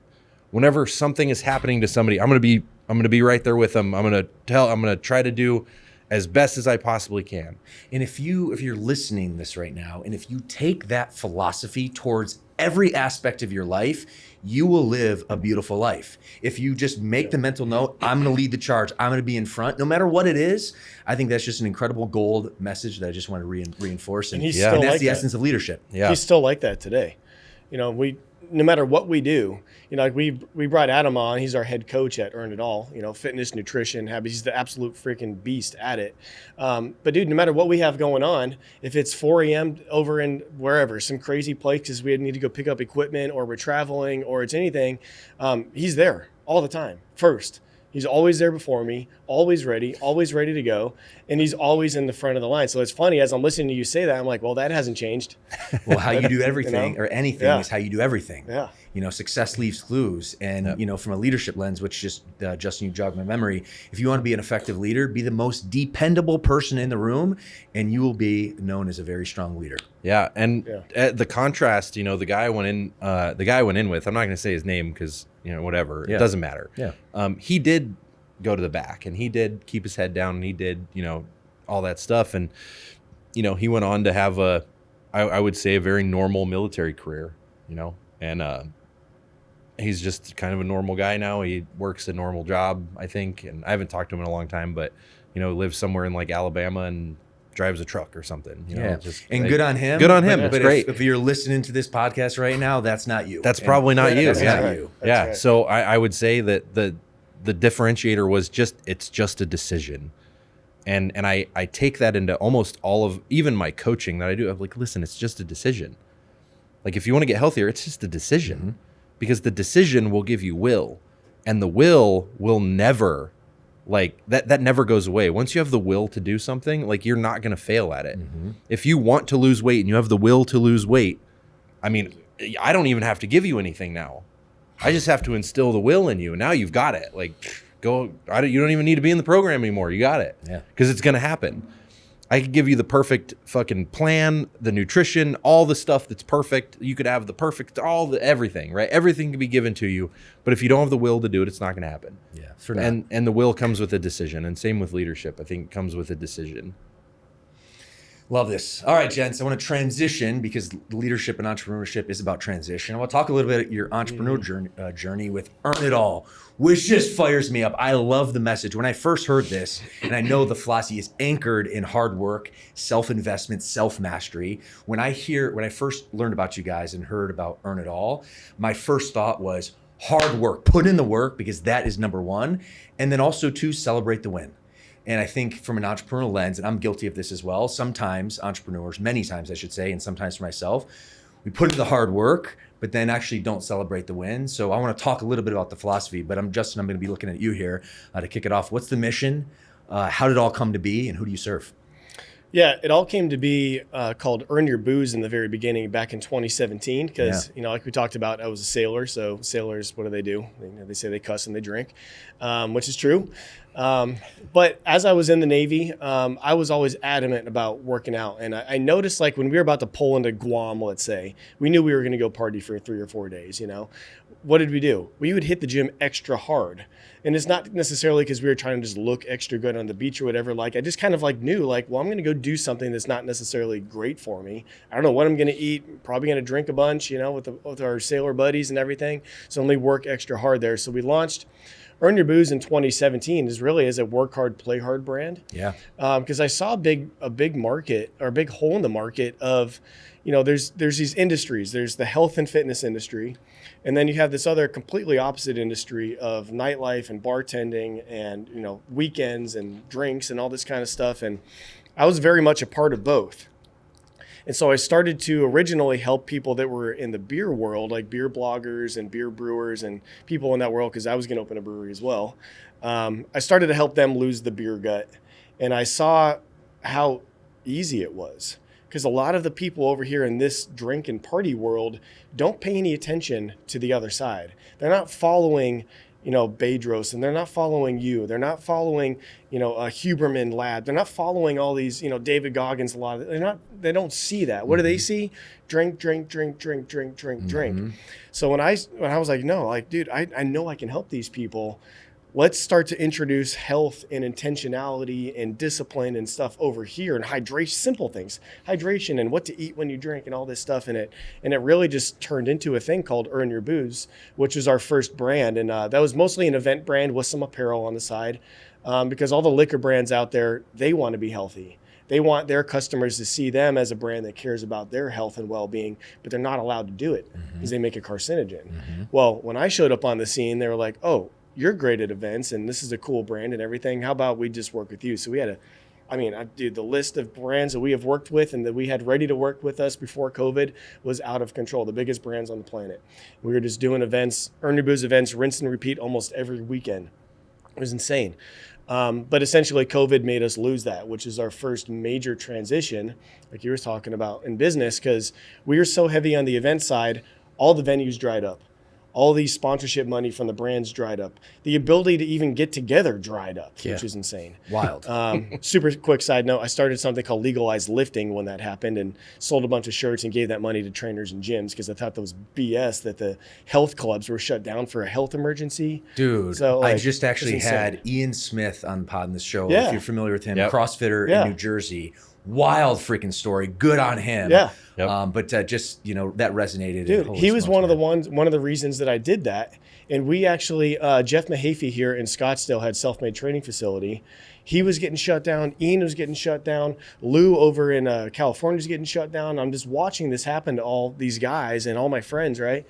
Whenever something is happening to somebody, I'm going to be right there with them. I'm going to try to do as best as I possibly can. And if you're listening to this right now, and if you take that philosophy towards every aspect of your life, you will live a beautiful life. If you just make the mental note, I'm going to lead the charge, I'm going to be in front, no matter what it is, I think that's just an incredible gold message that I just want to reinforce. And, and that's like the essence of leadership. Yeah. He's still like that today. You know, no matter what we do, you know, like we brought Adam on. He's our head coach at Earn It All, you know, fitness, nutrition, habits. He's the absolute freaking beast at it. But dude, no matter what we have going on, if it's 4 a.m. over in wherever, some crazy place because we need to go pick up equipment or we're traveling or it's anything, he's there all the time first. He's always there before me, always ready to go. And he's always in the front of the line. So it's funny, as I'm listening to you say that, I'm like, well, that hasn't changed. Well, how you do everything, you know? or anything is how you do everything. Yeah. You know, success leaves clues. And, you know, from a leadership lens, which just, Justin, you jogged my memory. If you want to be an effective leader, be the most dependable person in the room, and you will be known as a very strong leader. Yeah. And the contrast, you know, the guy I went in with, I'm not going to say his name because, you know, whatever, it doesn't matter. Yeah. He did go to the back and he did keep his head down and he did, you know, all that stuff. And, you know, he went on to have I would say a very normal military career, you know, and he's just kind of a normal guy now. He works a normal job, I think. And I haven't talked to him in a long time, but, you know, lives somewhere in like Alabama and drives a truck or something. You know, just, and good on him. Good on him. But it's great. If you're listening to this podcast right now, that's not you. That's probably not you. That's not right. you. That's right. So I would say that the differentiator was it's just a decision. And I take that into almost all of even my coaching that I do. I'm like, listen, it's just a decision. Like if you want to get healthier, it's just a decision. Mm-hmm. Because the decision will give you will. And the will never, like that never goes away. Once you have the will to do something, like you're not going to fail at it. Mm-hmm. If you want to lose weight and you have the will to lose weight, I mean, I don't even have to give you anything now. I just have to instill the will in you. And now you've got it. Like you don't even need to be in the program anymore. You got it. Yeah. Because it's going to happen. I could give you the perfect fucking plan, the nutrition, all the stuff that's perfect. You could have the perfect, everything, right? Everything can be given to you. But if you don't have the will to do it, it's not going to happen. Yeah. For now. And the will comes with a decision. And same with leadership. I think it comes with a decision. Love this. All right, gents, I want to transition because leadership and entrepreneurship is about transition. I want to talk a little bit about your entrepreneur journey with Earn It All, which just fires me up. I love the message. When I first heard this, and I know the philosophy is anchored in hard work, self-investment, self-mastery. When I first learned about you guys and heard about Earn It All, my first thought was hard work. Put in the work because that is number one. And then also to celebrate the win. And I think from an entrepreneurial lens, and I'm guilty of this as well, sometimes entrepreneurs, many times I should say, and sometimes for myself, we put in the hard work, but then actually don't celebrate the win. So I want to talk a little bit about the philosophy, but Justin, I'm going to be looking at you here to kick it off. What's the mission? How did it all come to be, and who do you serve? Yeah, it all came to be called Earn Your Booze in the very beginning back in 2017 because, you know, like we talked about, I was a sailor. So sailors, what do? They say they cuss and they drink, which is true. But as I was in the Navy, I was always adamant about working out. And I noticed like when we were about to pull into Guam, let's say, we knew we were going to go party for 3 or 4 days, you know. What did we do? We would hit the gym extra hard. And it's not necessarily because we were trying to just look extra good on the beach or whatever. Like I just kind of like knew like, well, I'm going to go do something that's not necessarily great for me. I don't know what I'm going to eat. Probably going to drink a bunch, you know, with our sailor buddies and everything. So only work extra hard there. So we launched Earn Your Booze in 2017 is really as a work hard, play hard brand. Yeah. Because I saw a big market, or a big hole in the market of, there's these industries. There's the health and fitness industry, and then you have this other completely opposite industry of nightlife and bartending and weekends and drinks and all this kind of stuff. And I was very much a part of both. And so I started to originally help people that were in the beer world, like beer bloggers and beer brewers and people in that world, because I was going to open a brewery as well. I started to help them lose the beer gut. And I saw how easy it was, because a lot of the people over here in this drink and party world don't pay any attention to the other side. They're not following Bedros, and they're not following you. They're not following, Huberman Lab. They're not following all these, David Goggins, they don't see that. What do they see? Drink, drink, drink, drink, drink, drink, drink. So when I was like, no, like, dude, I know I can help these people. Let's start to introduce health and intentionality and discipline and stuff over here, and hydration, simple things, hydration and what to eat when you drink and all this stuff in it. And it really just turned into a thing called Earn Your Booze, which was our first brand. And that was mostly an event brand with some apparel on the side, because all the liquor brands out there, they want to be healthy. They want their customers to see them as a brand that cares about their health and well-being, but they're not allowed to do it because they make a carcinogen. Well, when I showed up on the scene, they were like, oh, you're great at events and this is a cool brand and everything. How about we just work with you? So we had the list of brands that we have worked with and that we had ready to work with us before COVID was out of control. The biggest brands on the planet. We were just doing events, Earn Your Booze events, rinse and repeat almost every weekend. It was insane. But essentially COVID made us lose that, which is our first major transition, like you were talking about in business, because we were so heavy on the event side, all the venues dried up. All these sponsorship money from the brands dried up. The ability to even get together dried up, which is insane. Wild. Super quick side note, I started something called Legalized Lifting when that happened, and sold a bunch of shirts and gave that money to trainers and gyms, because I thought that was BS that the health clubs were shut down for a health emergency. Dude, so, I just actually had Ian Smith on the pod in the show. Yeah. If you're familiar with him, Yep. CrossFitter in New Jersey. Wild freaking story. Good on him. Yeah. Yep. But just, that resonated. Dude, Holy he was smokes, one of the reasons that I did that. And we actually, Jeff Mahaffey here in Scottsdale had Self-Made Training Facility. He was getting shut down. Ian was getting shut down. Lou over in California was getting shut down. I'm just watching this happen to all these guys and all my friends, right?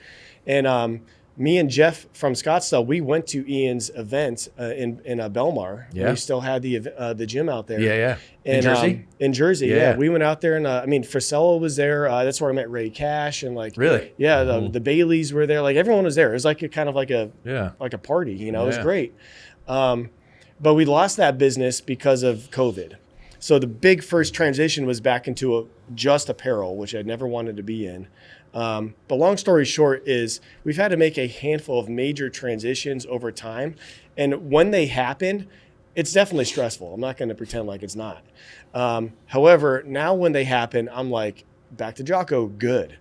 And me and Jeff from Scottsdale, we went to Ian's event in Belmar. Yeah. We still had the gym out there. Yeah. And, In Jersey? In Jersey, Yeah. yeah. We went out there and Frisello was there. That's where I met Ray Cash and Really? Yeah, the Baileys were there. Like everyone was there. It was like a party, It was Yeah. great. But we lost that business because of COVID. So the big first transition was back into just apparel, which I'd never wanted to be in. But long story short is we've had to make a handful of major transitions over time. And when they happen, it's definitely stressful. I'm not going to pretend like it's not. However, now when they happen, I'm like, back to Jocko, good.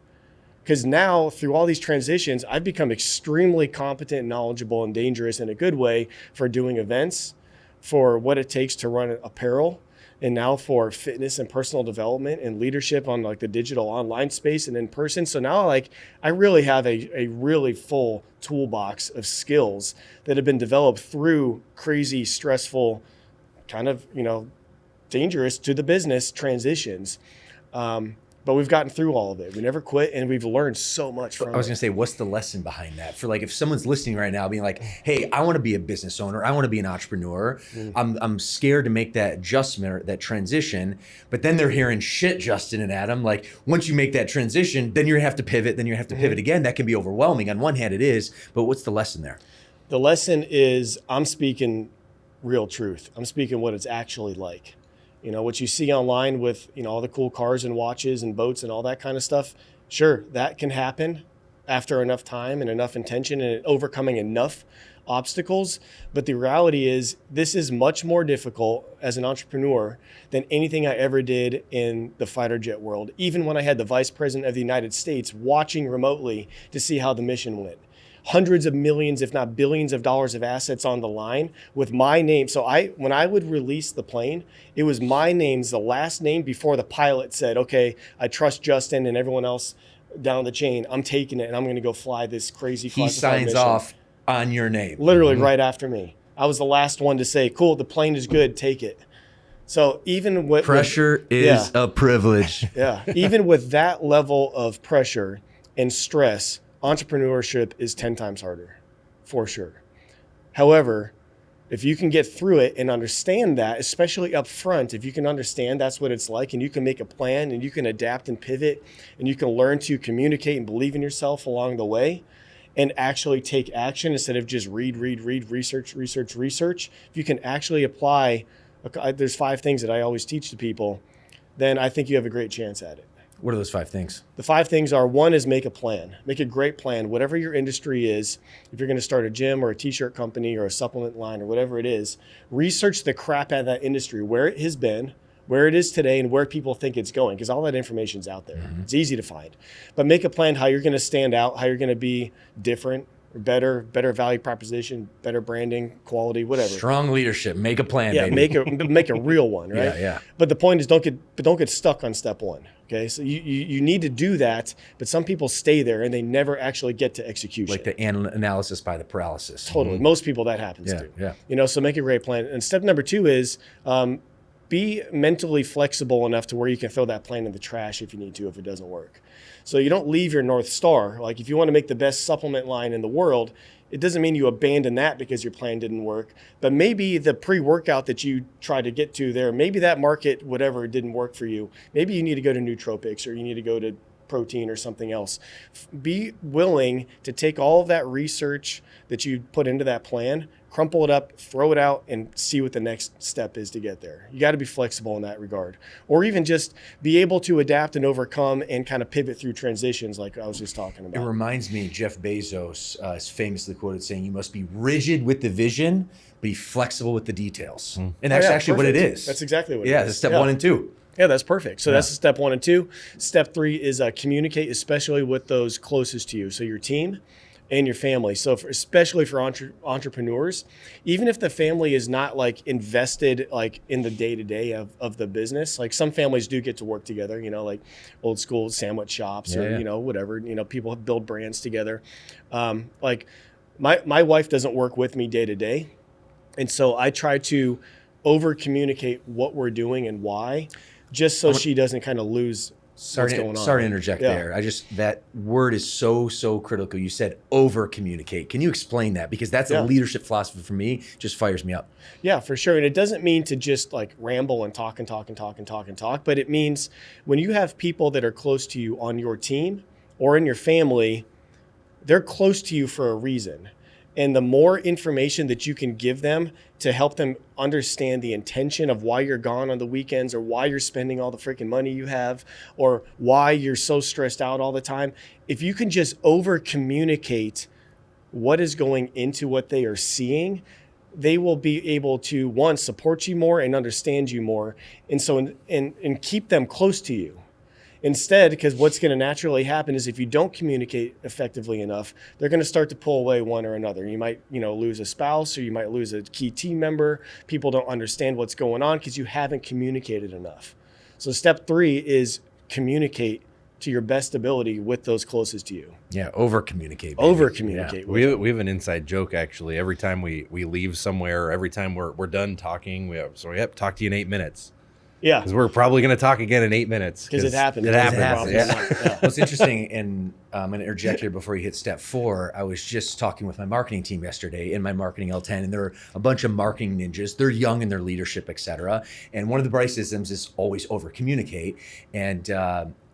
Because now through all these transitions, I've become extremely competent, knowledgeable, and dangerous in a good way for doing events, for what it takes to run apparel, and now for fitness and personal development and leadership on like the digital online space and in person. So now like I really have a really full toolbox of skills that have been developed through crazy, stressful, kind of, dangerous to the business transitions. But we've gotten through all of it. We never quit, and we've learned so much from it. I was going to say, what's the lesson behind that? For like, if someone's listening right now being like, hey, I want to be a business owner. I want to be an entrepreneur. I'm scared to make that adjustment or that transition. But then they're hearing shit, Justin and Adam. Like once you make that transition, then you have to pivot. Then you have to pivot again. That can be overwhelming. On one hand it is, but what's the lesson there? The lesson is I'm speaking real truth. I'm speaking what it's actually like. What you see online with, all the cool cars and watches and boats and all that kind of stuff. Sure, that can happen after enough time and enough intention and overcoming enough obstacles. But the reality is this is much more difficult as an entrepreneur than anything I ever did in the fighter jet world. Even when I had the Vice President of the United States watching remotely to see how the mission went. Hundreds of millions, if not billions of dollars of assets on the line with my name. So when I would release the plane, it was my name's the last name before the pilot said, okay, I trust Justin and everyone else down the chain. I'm taking it and I'm going to go fly this crazy He classified signs mission. off on your name. Literally right after me. I was the last one to say, cool, the plane is good, take it. So even with Pressure is a privilege. Yeah. Even with that level of pressure and stress, entrepreneurship is 10 times harder, for sure. However, if you can get through it and understand that, especially up front, if you can understand that's what it's like and you can make a plan and you can adapt and pivot and you can learn to communicate and believe in yourself along the way and actually take action instead of just read, research. If you can actually apply, there's 5 things that I always teach to people, then I think you have a great chance at it. What are those 5 things? The 5 things are, 1 is make a plan. Make a great plan. Whatever your industry is, if you're going to start a gym or a t-shirt company or a supplement line or whatever it is, research the crap out of that industry, where it has been, where it is today, and where people think it's going, because all that information's out there. Mm-hmm. It's easy to find. But make a plan how you're going to stand out, how you're going to be different, or better value proposition, better branding, quality, whatever. Strong leadership. Make a plan, baby. Make a real one, right? Yeah. But the point is, don't get stuck on step 1. Okay, so you need to do that, but some people stay there and they never actually get to execution. Like the analysis by the paralysis. Totally. Mm-hmm. Most people that happens to. Yeah. So make a great plan. And step number 2 is be mentally flexible enough to where you can throw that plan in the trash if you need to, if it doesn't work. So you don't leave your North Star. Like if you want to make the best supplement line in the world, it doesn't mean you abandon that because your plan didn't work. But maybe the pre-workout that you try to get to there, maybe that market, whatever, didn't work for you. Maybe you need to go to nootropics or you need to go to protein or something else. Be willing to take all of that research that you put into that plan, crumple it up, throw it out, and see what the next step is to get there. You got to be flexible in that regard. Or even just be able to adapt and overcome and kind of pivot through transitions like I was just talking about. It reminds me, Jeff Bezos is famously quoted saying, you must be rigid with the vision, be flexible with the details. And that's actually perfect. What it is. That's exactly what it is. Yeah, that's step 1 and 2. Yeah, that's perfect. So that's step 1 and 2. Step 3 is communicate, especially with those closest to you. So your team and your family. So especially for entrepreneurs, even if the family is not like invested like in the day-to-day of the business, like some families do get to work together, like old school sandwich shops or, whatever, people build brands together. Like my wife doesn't work with me day to day. And so I try to over communicate what we're doing and why, just so she doesn't kind of lose what's going on. Sorry to interject there. That word is so critical. You said over communicate. Can you explain that? Because that's a leadership philosophy for me, just fires me up. Yeah, for sure. And it doesn't mean to just like ramble and talk, but it means when you have people that are close to you on your team or in your family, they're close to you for a reason. And the more information that you can give them to help them understand the intention of why you're gone on the weekends or why you're spending all the freaking money you have or why you're so stressed out all the time, if you can just over communicate what is going into what they are seeing, they will be able to, 1, support you more and understand you more. And so, and keep them close to you. Instead, because what's going to naturally happen is if you don't communicate effectively enough, they're going to start to pull away one or another. You might, lose a spouse or you might lose a key team member. People don't understand what's going on because you haven't communicated enough. So step 3 is communicate to your best ability with those closest to you. Yeah, over communicate. Over communicate. Yeah. We have an inside joke actually. Every time we leave somewhere, every time we're done talking, talk to you in 8 minutes. Yeah, because we're probably going to talk again in 8 minutes. Because it happens. It happens. Yeah. What's interesting, and I'm going to interject here before you hit step 4. I was just talking with my marketing team yesterday in my marketing L10, and there are a bunch of marketing ninjas. They're young in their leadership, et cetera. And one of the Bryceisms is always over communicate. And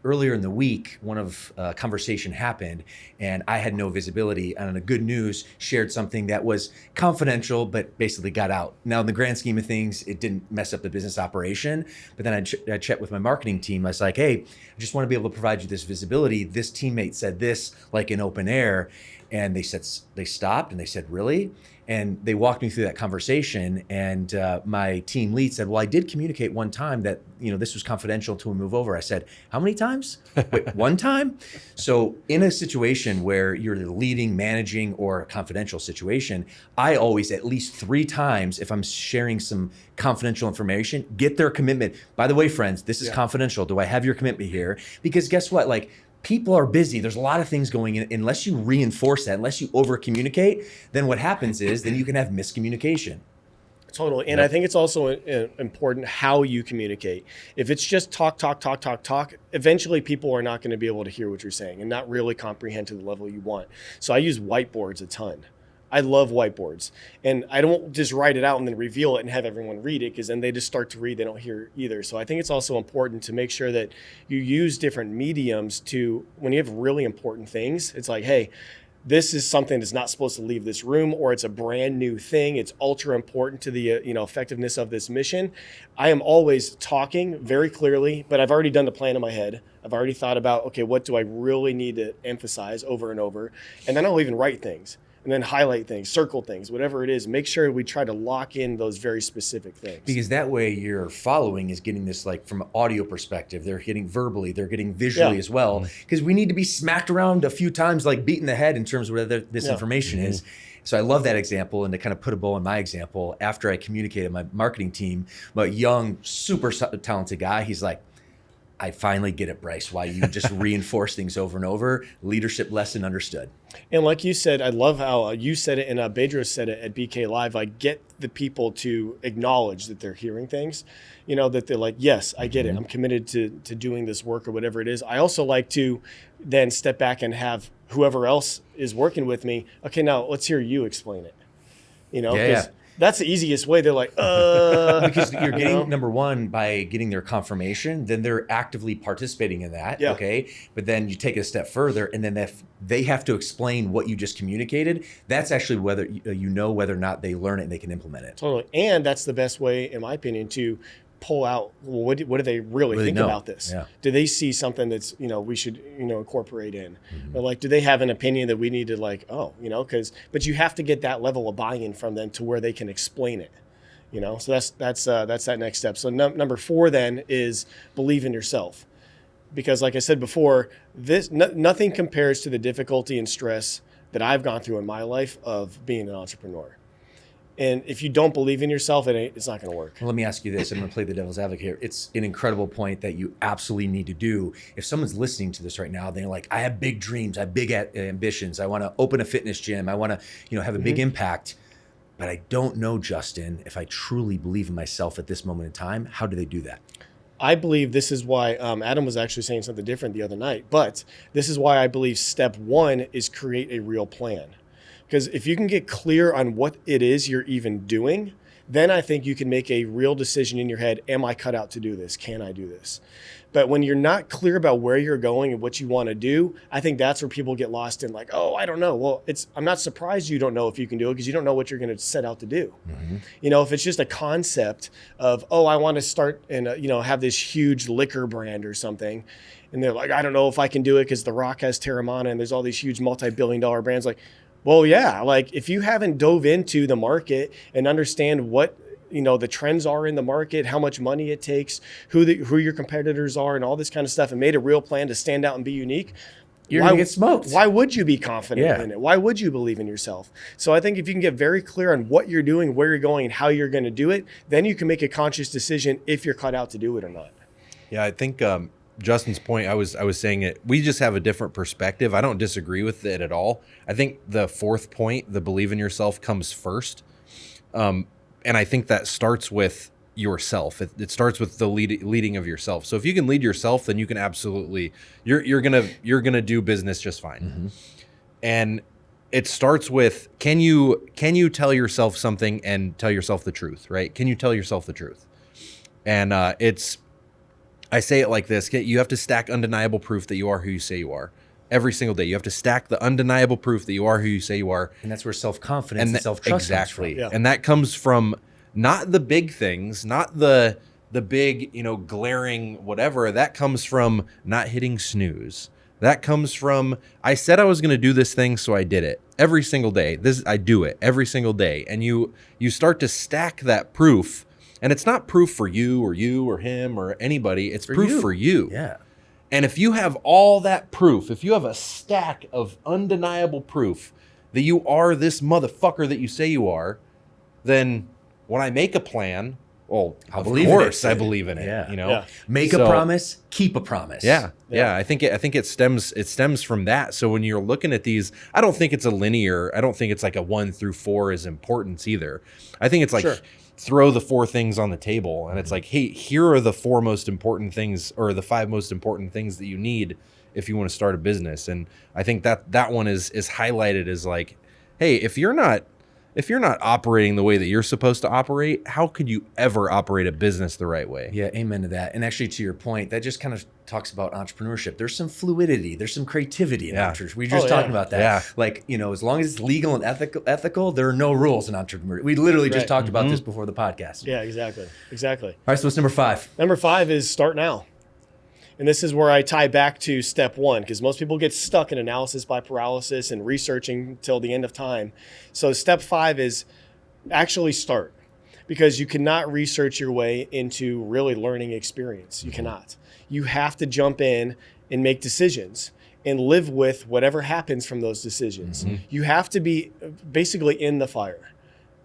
earlier in the week, one of conversation happened, and I had no visibility. And on the good news, shared something that was confidential, but basically got out. Now, in the grand scheme of things, it didn't mess up the business operation. But then I checked with my marketing team. I was like, hey, I just want to be able to provide you this visibility. This teammate said this, like in open air. And they stopped and they said, really? And they walked me through that conversation. And my team lead said, well, I did communicate one time that, this was confidential until we move over. I said, how many times? Wait, one time? So in a situation where you're leading, managing, or a confidential situation, I always at least 3 times, if I'm sharing some confidential information, get their commitment. By the way, friends, this is confidential. Do I have your commitment here? Because guess what? Like, people are busy. There's a lot of things going in. Unless you reinforce that, unless you over communicate, then what happens is then you can have miscommunication. Totally. And I think it's also important how you communicate. If it's just talk, eventually people are not going to be able to hear what you're saying and not really comprehend to the level you want. So I use whiteboards a ton. I love whiteboards. And I don't just write it out and then reveal it and have everyone read it, because then they just start to read, they don't hear either. So I think it's also important to make sure that you use different mediums to, when you have really important things, it's like, hey, this is something that's not supposed to leave this room, or it's a brand new thing. It's ultra important to the effectiveness of this mission. I am always talking very clearly, but I've already done the plan in my head. I've already thought about, okay, what do I really need to emphasize over and over? And then I'll even write things and then highlight things, circle things, whatever it is. Make sure we try to lock in those very specific things. Because that way your following is getting this, like, from an audio perspective, they're getting verbally, they're getting visually as well. Because we need to be smacked around a few times, like beaten the head in terms of where this information is. So I love that example. And to kind of put a bow on my example, after I communicated my marketing team, my young, super talented guy, he's like, I finally get it, Bryce, why you just reinforce things over and over. Leadership lesson understood. And like you said, I love how you said it and Bedros said it at BK Live. I get the people to acknowledge that they're hearing things, that they're like, yes, I get it. I'm committed to doing this work or whatever it is. I also like to then step back and have whoever else is working with me. Okay, now let's hear you explain it. Because that's the easiest way. They're like, because you're getting, number one, by getting their confirmation, then they're actively participating in that. Yeah. Okay. But then you take it a step further, and then if they have to explain what you just communicated, that's actually whether whether or not they learn it and they can implement it. Totally. And that's the best way, in my opinion, to pull out, well, what do they really think about this? Yeah. Do they see something that's, we should, incorporate in? Or like, do they have an opinion that we need to but you have to get that level of buy-in from them to where they can explain it, So that's that next step. So number 4 then is believe in yourself. Because like I said before, nothing compares to the difficulty and stress that I've gone through in my life of being an entrepreneur. And if you don't believe in yourself, it's not going to work. Well, let me ask you this. I'm going to play the devil's advocate here. It's an incredible point that you absolutely need to do. If someone's listening to this right now, they're like, I have big dreams. I have big ambitions. I want to open a fitness gym. I want to, have a big impact. But I don't know, Justin, if I truly believe in myself at this moment in time. How do they do that? I believe this is why Adam was actually saying something different the other night. But this is why I believe step 1 is create a real plan. Because if you can get clear on what it is you're even doing, then I think you can make a real decision in your head. Am I cut out to do this? Can I do this? But when you're not clear about where you're going and what you want to do, I think that's where people get lost in, like, oh, I don't know. Well, I'm not surprised you don't know if you can do it, because you don't know what you're going to set out to do. If it's just a concept of, oh, I want to start and have this huge liquor brand or something, and they're like, I don't know if I can do it because The Rock has Terramana and there's all these huge multi-billion-dollar brands. Like, well, yeah, like if you haven't dove into the market and understand what the trends are in the market, how much money it takes, who your competitors are, and all this kind of stuff, and made a real plan to stand out and be unique, you're going to get smoked. Why would you be confident in it? Why would you believe in yourself? So I think if you can get very clear on what you're doing, where you're going, and how you're going to do it, then you can make a conscious decision if you're cut out to do it or not. Yeah, I think Justin's point, I was saying it, we just have a different perspective. I don't disagree with it at all. I think the 4th point, the believe in yourself, comes first. And I think that starts with yourself. It starts with the leading of yourself. So if you can lead yourself, then you can absolutely, you're gonna do business just fine. And it starts with, can you tell yourself something and tell yourself the truth, right? Can you tell yourself the truth? And I say it like this: you have to stack undeniable proof that you are who you say you are. Every single day, you have to stack the undeniable proof that you are who you say you are. And that's where self-confidence and self-trust comes from. Exactly. And that comes from not the big things, not the big, glaring whatever. That comes from not hitting snooze. That comes from, I said I was going to do this thing, so I did it. Every single day. I do it every single day. And you start to stack that proof. And it's not proof for you or him or anybody. It's proof for you. Yeah. And if you have all that proof, if you have a stack of undeniable proof that you are this motherfucker that you say you are, then when I make a plan well, I'll of believe in it. course I believe in it. Yeah. You know, Yeah. Make a So- promise, keep a promise. Yeah. I think it stems from that. So when you're looking at these, I don't think it's a linear. I don't think it's like a 1 through 4 is importance either. I think it's like Sure. throw the 4 things on the table, and it's like, hey, here are the 4 most important things, or the 5 most important things that you need if you want to start a business. And I think that one is highlighted as like, hey, if you're not operating the way that you're supposed to operate, how could you ever operate a business the right way? Yeah, amen to that. And actually, to your point, that just kind of talks about entrepreneurship. There's some fluidity. There's some creativity in entrepreneurship. We were just talking about that. Yeah. Like, as long as it's legal and ethical, there are no rules in entrepreneurship. We literally just talked about this before the podcast. Yeah, exactly. All right, so what's number 5? Number 5 is start now. And this is where I tie back to step 1, because most people get stuck in analysis by paralysis and researching till the end of time. So step 5 is actually start, because you cannot research your way into really learning experience. You cannot. You have to jump in and make decisions and live with whatever happens from those decisions. You have to be basically in the fire.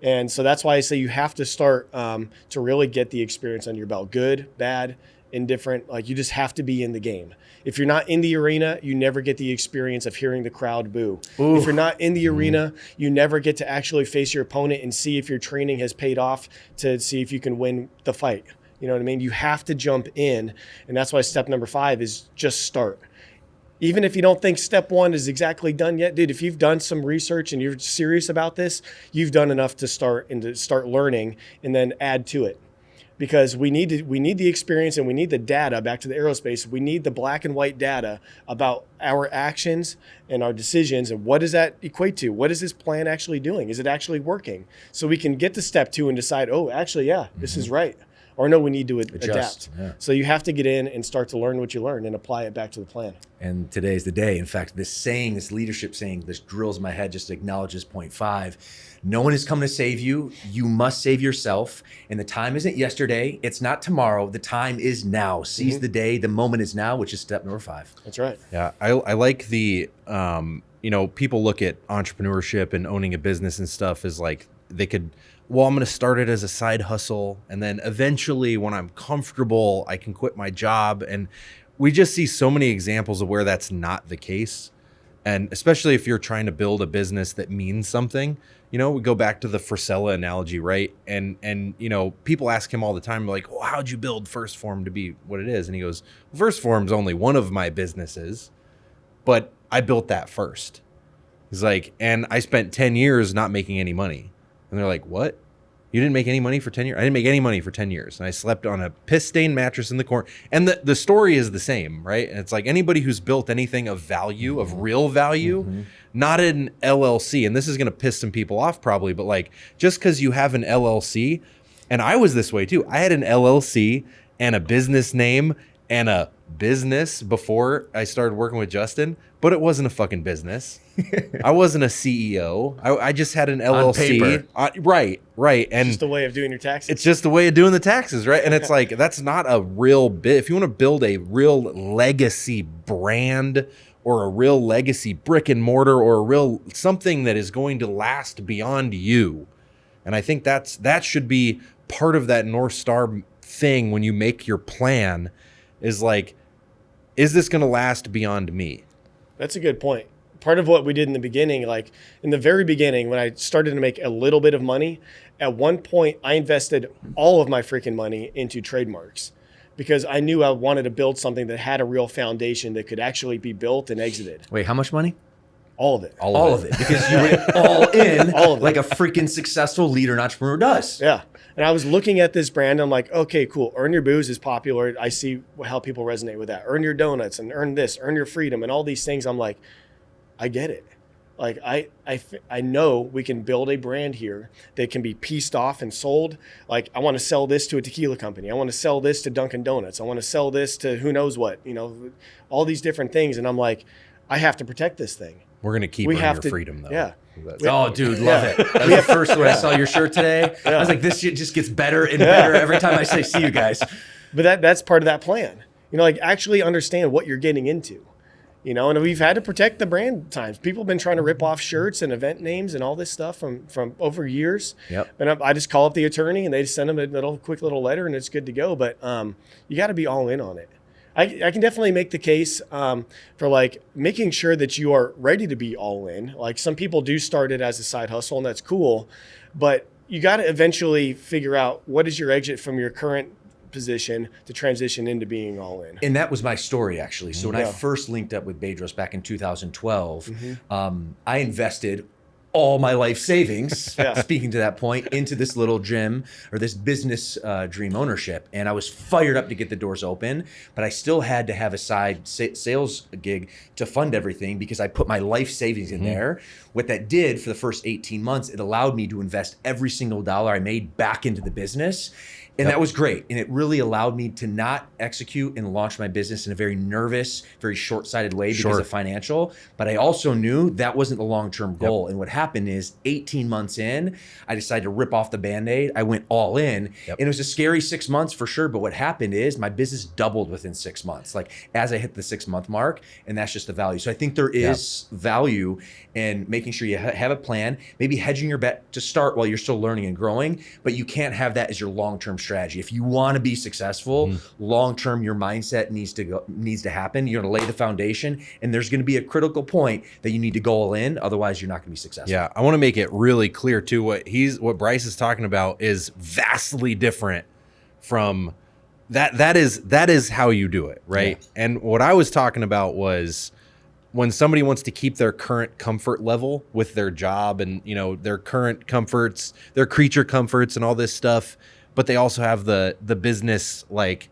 And so that's why I say you have to start to really get the experience under your belt, good, bad, indifferent. Like, you just have to be in the game. If you're not in the arena, you never get the experience of hearing the crowd boo. Ooh. If you're not in the arena, you never get to actually face your opponent and see if your training has paid off, to see if you can win the fight. You know what I mean? You have to jump in. And that's why step number 5 is just start. Even if you don't think step 1 is exactly done yet, dude, if you've done some research and you're serious about this, you've done enough to start learning and then add to it. Because we need the experience, and we need the data. Back to the aerospace, we need the black and white data about our actions and our decisions, and what does that equate to? What is this plan actually doing? Is it actually working? So we can get to step 2 and decide, oh, actually, yeah, this is right. Or no, we need to adapt. Yeah. So you have to get in and start to learn what you learn and apply it back to the plan. And today's the day. In fact, this leadership saying, this drills in my head, just acknowledges point 5. No one has come to save you. You must save yourself. And the time isn't yesterday. It's not tomorrow. The time is now. Seize the day. The moment is now, which is step number 5. That's right. Yeah, I like the, people look at entrepreneurship and owning a business and stuff as like they could, well, I'm going to start it as a side hustle, and then eventually when I'm comfortable, I can quit my job. And we just see so many examples of where that's not the case. And especially if you're trying to build a business that means something, we go back to the Frisella analogy, right? And people ask him all the time, like, well, how'd you build First Form to be what it is? And he goes, First Form's only one of my businesses, but I built that first. He's like, and I spent 10 years not making any money. And they're like, what? You didn't make any money for 10 years? I didn't make any money for 10 years. And I slept on a piss-stained mattress in the corner. And the story is the same, right? And it's like anybody who's built anything of value, of real value, not an LLC. And this is going to piss some people off probably, but like just because you have an LLC, and I was this way too. I had an LLC and a business name and a business before I started working with Justin, but it wasn't a fucking business. I wasn't a CEO. I just had an LLC. Right. And It's just a way of doing your taxes. it's just a way of doing the taxes, right? And it's like, that's not a real bit. If you want to build a real legacy brand or a real legacy brick and mortar or a real something that is going to last beyond you. And I think that should be part of that North Star thing when you make your plan is like, is this going to last beyond me? That's a good point. Part of what we did in the beginning, like in the very beginning, when I started to make a little bit of money, at one point I invested all of my freaking money into trademarks because I knew I wanted to build something that had a real foundation that could actually be built and exited. Wait, how much money? All of it. All of it. Because you went all in, All of it. like a freaking successful leader and entrepreneur does. Yeah. And I was looking at this brand. I'm like, okay, cool. Earn your booze is popular. I see how people resonate with that. Earn your donuts and earn this, earn your freedom and all these things. I'm like, I get it. Like I know we can build a brand here that can be pieced off and sold. Like I want to sell this to a tequila company. I want to sell this to Dunkin' Donuts. I want to sell this to who knows what, all these different things. And I'm like, I have to protect this thing. We're going to keep your freedom though. Yeah. Oh, dude, love it. That was the first when I saw your shirt today. I was like, this shit just gets better and better every time I say, see you guys. But that's part of that plan. Like actually understand what you're getting into. You know, and we've had to protect the brand times. People have been trying to rip off shirts and event names and all this stuff from over years. Yep. And I just call up the attorney and they just send them a quick little letter and it's good to go. But you got to be all in on it. I can definitely make the case for like making sure that you are ready to be all in. Like some people do start it as a side hustle and that's cool, but you got to eventually figure out what is your exit from your current position to transition into being all in. And that was my story, actually. So when I first linked up with Bedros back in 2012, I invested all my life savings, speaking to that point, into this little gym or this business dream ownership. And I was fired up to get the doors open, but I still had to have a side sales gig to fund everything because I put my life savings in there. What that did for the first 18 months, it allowed me to invest every single dollar I made back into the business. And that was great. And it really allowed me to not execute and launch my business in a very nervous, very short-sighted way because of financial. But I also knew that wasn't the long-term goal. And what happened is 18 months in, I decided to rip off the Band-Aid. I went all in. And it was a scary 6 months for sure. But what happened is my business doubled within 6 months, like as I hit the 6-month mark. And that's just the value. So I think there is value in making sure you have a plan, maybe hedging your bet to start while you're still learning and growing. But you can't have that as your long-term strategy. If you want to be successful, long-term, your mindset needs to happen. You're going to lay the foundation, and there's going to be a critical point that you need to go all in. Otherwise, you're not going to be successful. Yeah, I want to make it really clear too. What Bryce is talking about is vastly different from that. That is how you do it, right? Yeah. And what I was talking about was when somebody wants to keep their current comfort level with their job and their current comforts, their creature comforts, and all this stuff. But they also have the business, like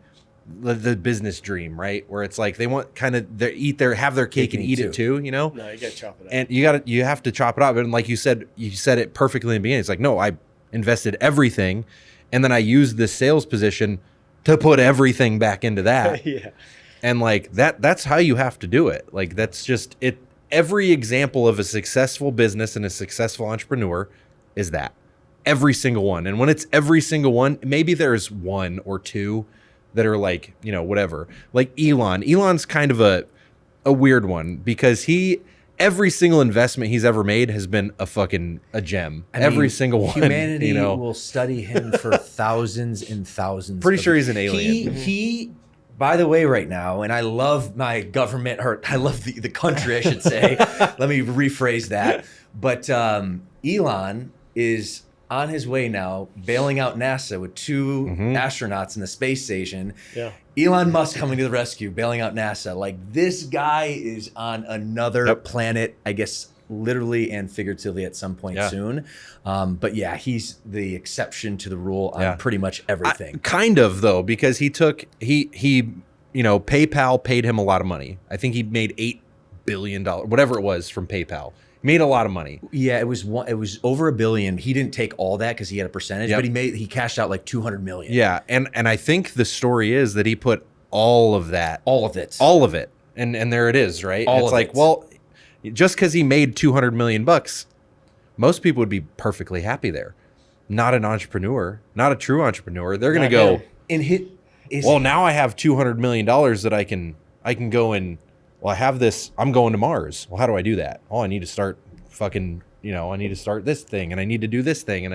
the business dream, right? Where it's like they want kind of have their cake and eat it too, No, you gotta chop it up. And you have to chop it up. And like you said it perfectly in the beginning. It's like, no, I invested everything, and then I used this sales position to put everything back into that. And like that's how you have to do it. Like that's just it. Every example of a successful business and a successful entrepreneur is that. Every single one. And when it's every single one, maybe there's one or two that are like, whatever. Like Elon. Elon's kind of a weird one because every single investment he's ever made has been a gem. Every single one. Humanity will study him for thousands and thousands. Pretty sure he's an alien. He by the way, right now, and I love my government, or I love the country, I should say. Let me rephrase that. But Elon is on his way now, bailing out NASA with 2 astronauts in the space station. Yeah. Elon Musk coming to the rescue, bailing out NASA. Like, this guy is on another planet, I guess, literally and figuratively at some point soon. But yeah, he's the exception to the rule on pretty much everything. Kind of, though, because he PayPal paid him a lot of money. I think he made $8 billion, whatever it was, from PayPal. Made a lot of money. Yeah, it was over $1 billion. He didn't take all that because he had a percentage, but he cashed out like $200 million. Yeah, and I think the story is that he put all of that, all of it, and there it is, right? It's like, well, just because he made $200 million, most people would be perfectly happy there. Not an entrepreneur, not a true entrepreneur. They're going to go now I have $200 million that I can go and. Well, I have this, I'm going to Mars. Well, how do I do that? Oh, I need to start I need to start this thing and I need to do this thing. And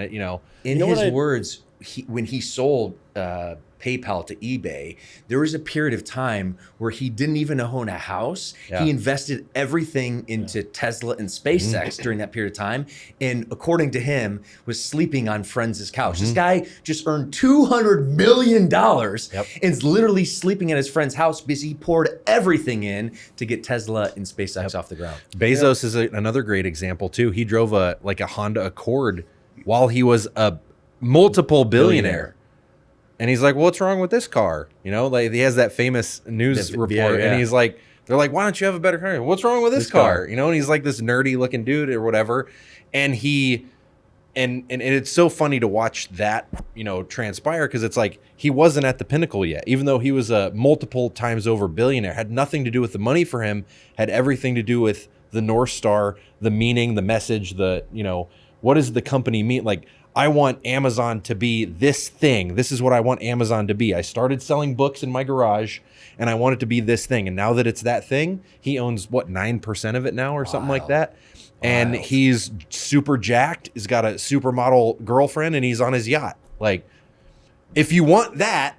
In his words, when he sold PayPal to eBay, there was a period of time where he didn't even own a house. He invested everything into Tesla and SpaceX during that period of time. And according to him, was sleeping on friends' couch. This guy just earned $200 million and is literally sleeping at his friend's house because he poured everything in to get Tesla and SpaceX off the ground. Bezos is another great example too. He drove a Honda Accord while he was a multiple billionaire. And he's like, well, what's wrong with this car? Like he has that famous news report and he's like, they're like, why don't you have a better car? What's wrong with this car? And he's like this nerdy looking dude or whatever. And and it's so funny to watch that, transpire because it's like he wasn't at the pinnacle yet, even though he was a multiple times over billionaire. Had nothing to do with the money for him, had everything to do with the North Star, the meaning, the message, what does the company mean? Like, I want Amazon to be this thing. This is what I want Amazon to be. I started selling books in my garage and I want it to be this thing. And now that it's that thing, he owns 9% of it now or something like that. And he's super jacked. He's got a supermodel girlfriend and he's on his yacht. Like, if you want that,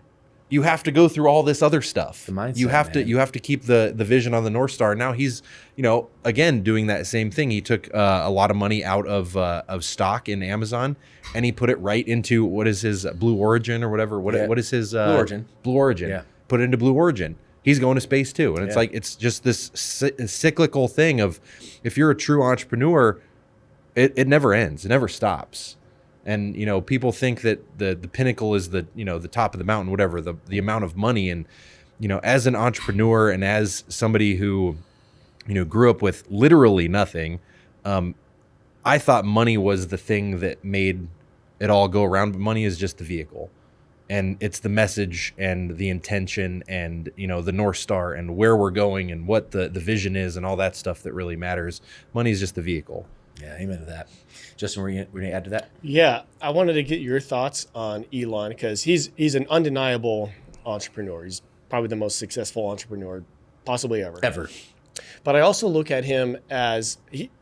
you have to go through all this other stuff. The mindset, you have to keep the vision on the North Star. Now he's, again, doing that same thing. He took a lot of money out of stock in Amazon and he put it right into, what is his Blue Origin or whatever? What is his Blue Origin? Blue Origin. Yeah. Put it into Blue Origin. He's going to space too. And it's like, it's just this cyclical thing of, if you're a true entrepreneur, it never ends. It never stops. And, people think that the pinnacle is the top of the mountain, whatever, the amount of money. And, as an entrepreneur and as somebody who, grew up with literally nothing, I thought money was the thing that made it all go around. But money is just the vehicle. And it's the message and the intention and, the North Star and where we're going and what the vision is and all that stuff that really matters. Money is just the vehicle. Yeah, amen to that. Justin, were you going to add to that? Yeah, I wanted to get your thoughts on Elon because he's an undeniable entrepreneur. He's probably the most successful entrepreneur possibly ever. But I also look at him as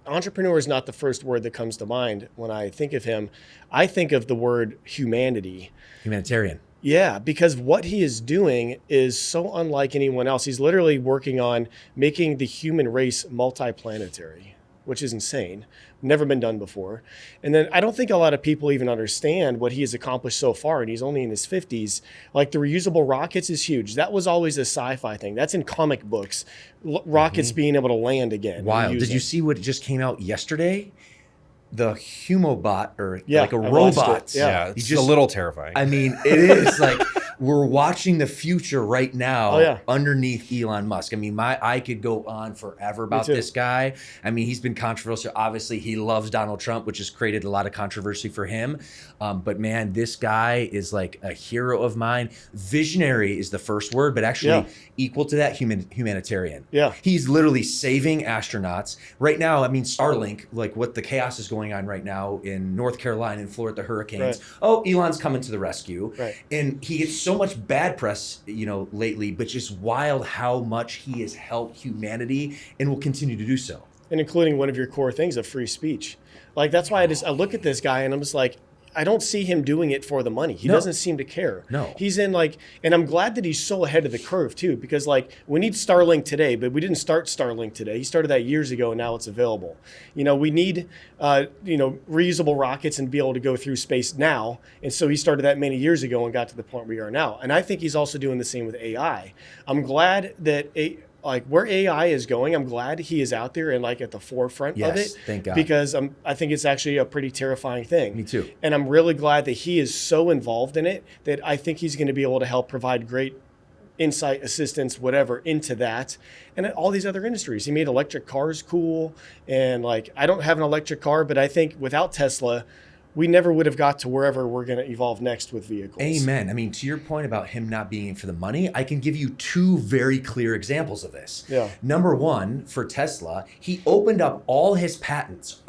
entrepreneur is not the first word that comes to mind when I think of him. I think of the word humanity. Humanitarian. Yeah, because what he is doing is so unlike anyone else. He's literally working on making the human race multiplanetary, which is insane. Never been done before. And then I don't think a lot of people even understand what he has accomplished so far, and he's only in his 50s. Like the reusable rockets is huge. That was always a sci-fi thing. That's in comic books. Rockets being able to land again. Wild. Did you see what just came out yesterday? The Humobot, or Yeah, like a I watched robot. it. Yeah. Yeah, it's a little terrifying. I mean, it is like we're watching the future right now Oh, yeah. underneath Elon Musk. I mean, I could go on forever about too. this guy. I mean, he's been controversial. Obviously, he loves Donald Trump, which has created a lot of controversy for him. But man, this guy is like a hero of mine. Visionary is the first word, but actually equal to that, humanitarian. Yeah. He's literally saving astronauts. Right now, I mean, Starlink, like what the chaos is going on right now in North Carolina and Florida, the hurricanes. Right. Oh, Elon's coming to the rescue. Right. And he gets so much bad press, lately, but just wild how much he has helped humanity and will continue to do so. And including one of your core things of free speech. Like that's why I look at this guy and I'm just like, I don't see him doing it for the money. He doesn't seem to care. No. He's in and I'm glad that he's so ahead of the curve too, because we need Starlink today, but we didn't start Starlink today. He started that years ago and now it's available. We need, reusable rockets and be able to go through space now. And so he started that many years ago and got to the point we are now. And I think he's also doing the same with AI. I'm glad that where AI is going, I'm glad he is out there and at the forefront of it. Thank God. Because I think it's actually a pretty terrifying thing. Me too. And I'm really glad that he is so involved in it that I think he's going to be able to help provide great insight, assistance, whatever, into that and all these other industries. He made electric cars cool. And I don't have an electric car, but I think without Tesla, we never would have got to wherever we're going to evolve next with vehicles. Amen. I mean, to your point about him not being in for the money, I can give you two very clear examples of this. Yeah. Number one, for Tesla, he opened up all his patents.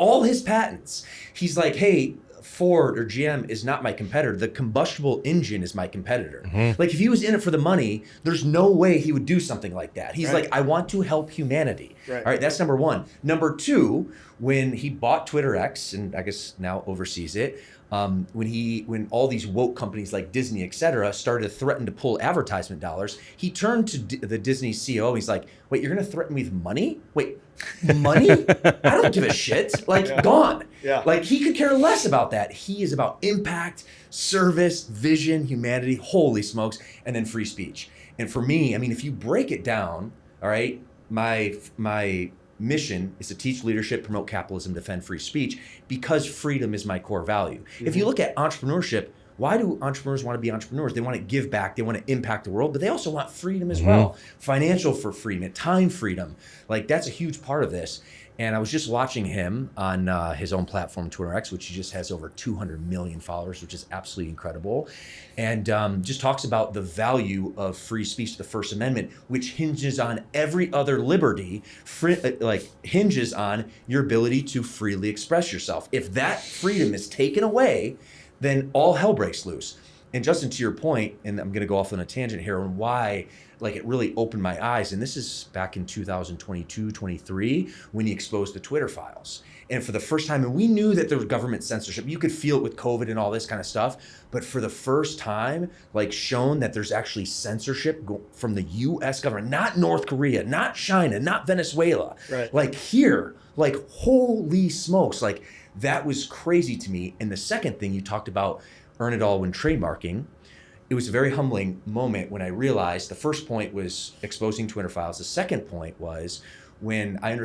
He's like, hey, Ford or GM is not my competitor. The combustible engine is my competitor. Like if he was in it for the money, there's no way he would do something like that. He's like, I want to help humanity. Right. All right, that's number one. Number two, when he bought Twitter X, and I guess now oversees it, when all these woke companies like Disney, et cetera, started to threaten to pull advertisement dollars, he turned to the Disney CEO. He's like, wait, you're going to threaten me with money? Wait, money? I don't give a shit. Gone. Yeah. He could care less about that. He is about impact, service, vision, humanity, holy smokes, and then free speech. And for me, I mean, if you break it down, all right, my mission is to teach leadership, promote capitalism, defend free speech, because freedom is my core value. Mm-hmm. If you look at entrepreneurship, why do entrepreneurs want to be entrepreneurs? They want to give back, they want to impact the world, but they also want freedom as well. Financial for freedom, time freedom. That's a huge part of this. And I was just watching him on his own platform, Twitter X, which he just has over 200 million followers, which is absolutely incredible. And just talks about the value of free speech, the First Amendment, which hinges on every other liberty, hinges on your ability to freely express yourself. If that freedom is taken away, then all hell breaks loose. And Justin, to your point, and I'm going to go off on a tangent here on why it really opened my eyes. And this is back in 2022, 23, when he exposed the Twitter files. And for the first time, and we knew that there was government censorship. You could feel it with COVID and all this kind of stuff. But for the first time, shown that there's actually censorship from the U.S. government, not North Korea, not China, not Venezuela. Right. Here, holy smokes. That was crazy to me. And the second thing you talked about, earn it all when trademarking. It was a very humbling moment when I realized the first point was exposing Twitter files. The second point was when I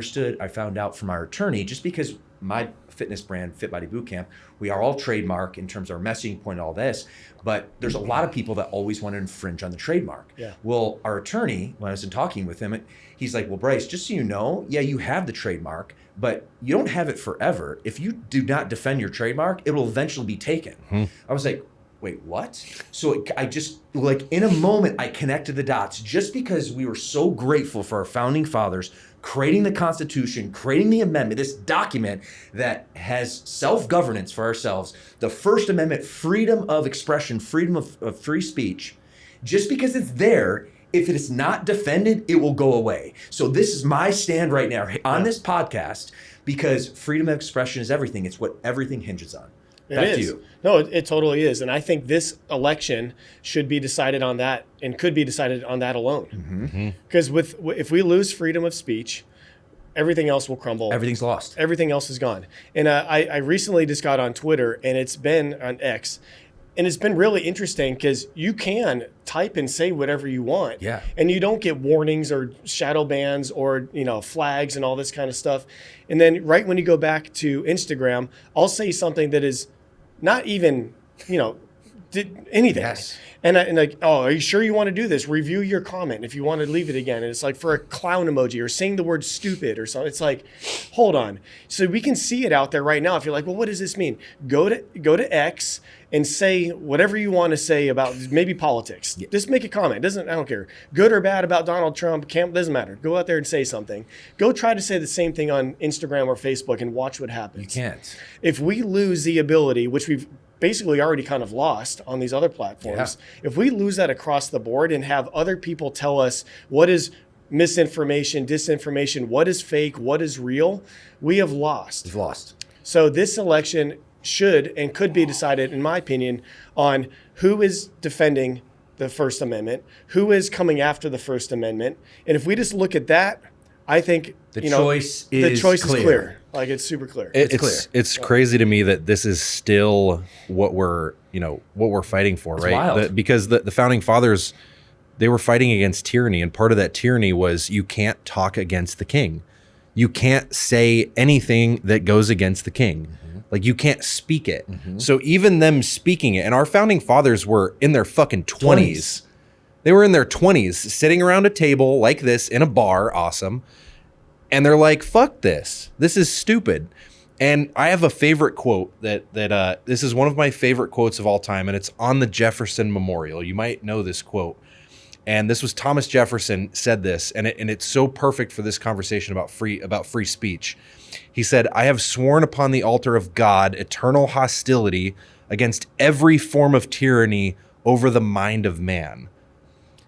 found out from our attorney, just because my fitness brand, Fit Body Bootcamp, we are all trademark in terms of our messaging point, all this, but there's a lot of people that always want to infringe on the trademark. Yeah. Well, our attorney, when I was talking with him, he's like, well, Bryce, just so you know, yeah, you have the trademark, but you don't have it forever. If you do not defend your trademark, it will eventually be taken. I was like, wait, what? So I just, in a moment, I connected the dots just because we were so grateful for our founding fathers creating the Constitution, creating the amendment, this document that has self-governance for ourselves, the First Amendment, freedom of expression, freedom of free speech. Just because it's there, if it is not defended, it will go away. So this is my stand right now on this podcast, because freedom of expression is everything. It's what everything hinges on. Back to you. No, it totally is. And I think this election should be decided on that and could be decided on that alone. Because if we lose freedom of speech, everything else will crumble. Everything's lost. Everything else is gone. And I recently just got on Twitter, and it's been on X. And it's been really interesting because you can type and say whatever you want. Yeah. And you don't get warnings or shadow bans or, flags and all this kind of stuff. And then right when you go back to Instagram, I'll say something that is not even, did anything. Yes. And oh, are you sure you want to do this? Review your comment if you want to leave it again. And it's for a clown emoji or saying the word stupid or something. It's hold on. So we can see it out there right now. If you're well, what does this mean? Go to X and say whatever you want to say about maybe politics. Yeah. Just make a comment. I don't care. Good or bad about Donald Trump, doesn't matter. Go out there and say something. Go try to say the same thing on Instagram or Facebook and watch what happens. You can't. If we lose the ability, which we've basically already kind of lost on these other platforms, if we lose that across the board and have other people tell us what is misinformation, disinformation, what is fake, what is real, we have lost. We've lost. So this election should and could be decided, in my opinion, on who is defending the First Amendment, who is coming after the First Amendment. And if we just look at that, I think the choice is clear. It's super clear. It's clear. It's crazy to me that this is still what we're fighting for, it's right? Wild. Because the founding fathers, they were fighting against tyranny, and part of that tyranny was you can't talk against the king. You can't say anything that goes against the king. You can't speak it. So even them speaking it, and our founding fathers were in their fucking 20s. They were in their 20s, sitting around a table like this in a bar, awesome. And they're like, fuck this. This is stupid. And I have a favorite quote that this is one of my favorite quotes of all time, and it's on the Jefferson Memorial. You might know this quote. And this was Thomas Jefferson said this, and it's so perfect for this conversation about free speech. He said, "I have sworn upon the altar of God eternal hostility against every form of tyranny over the mind of man."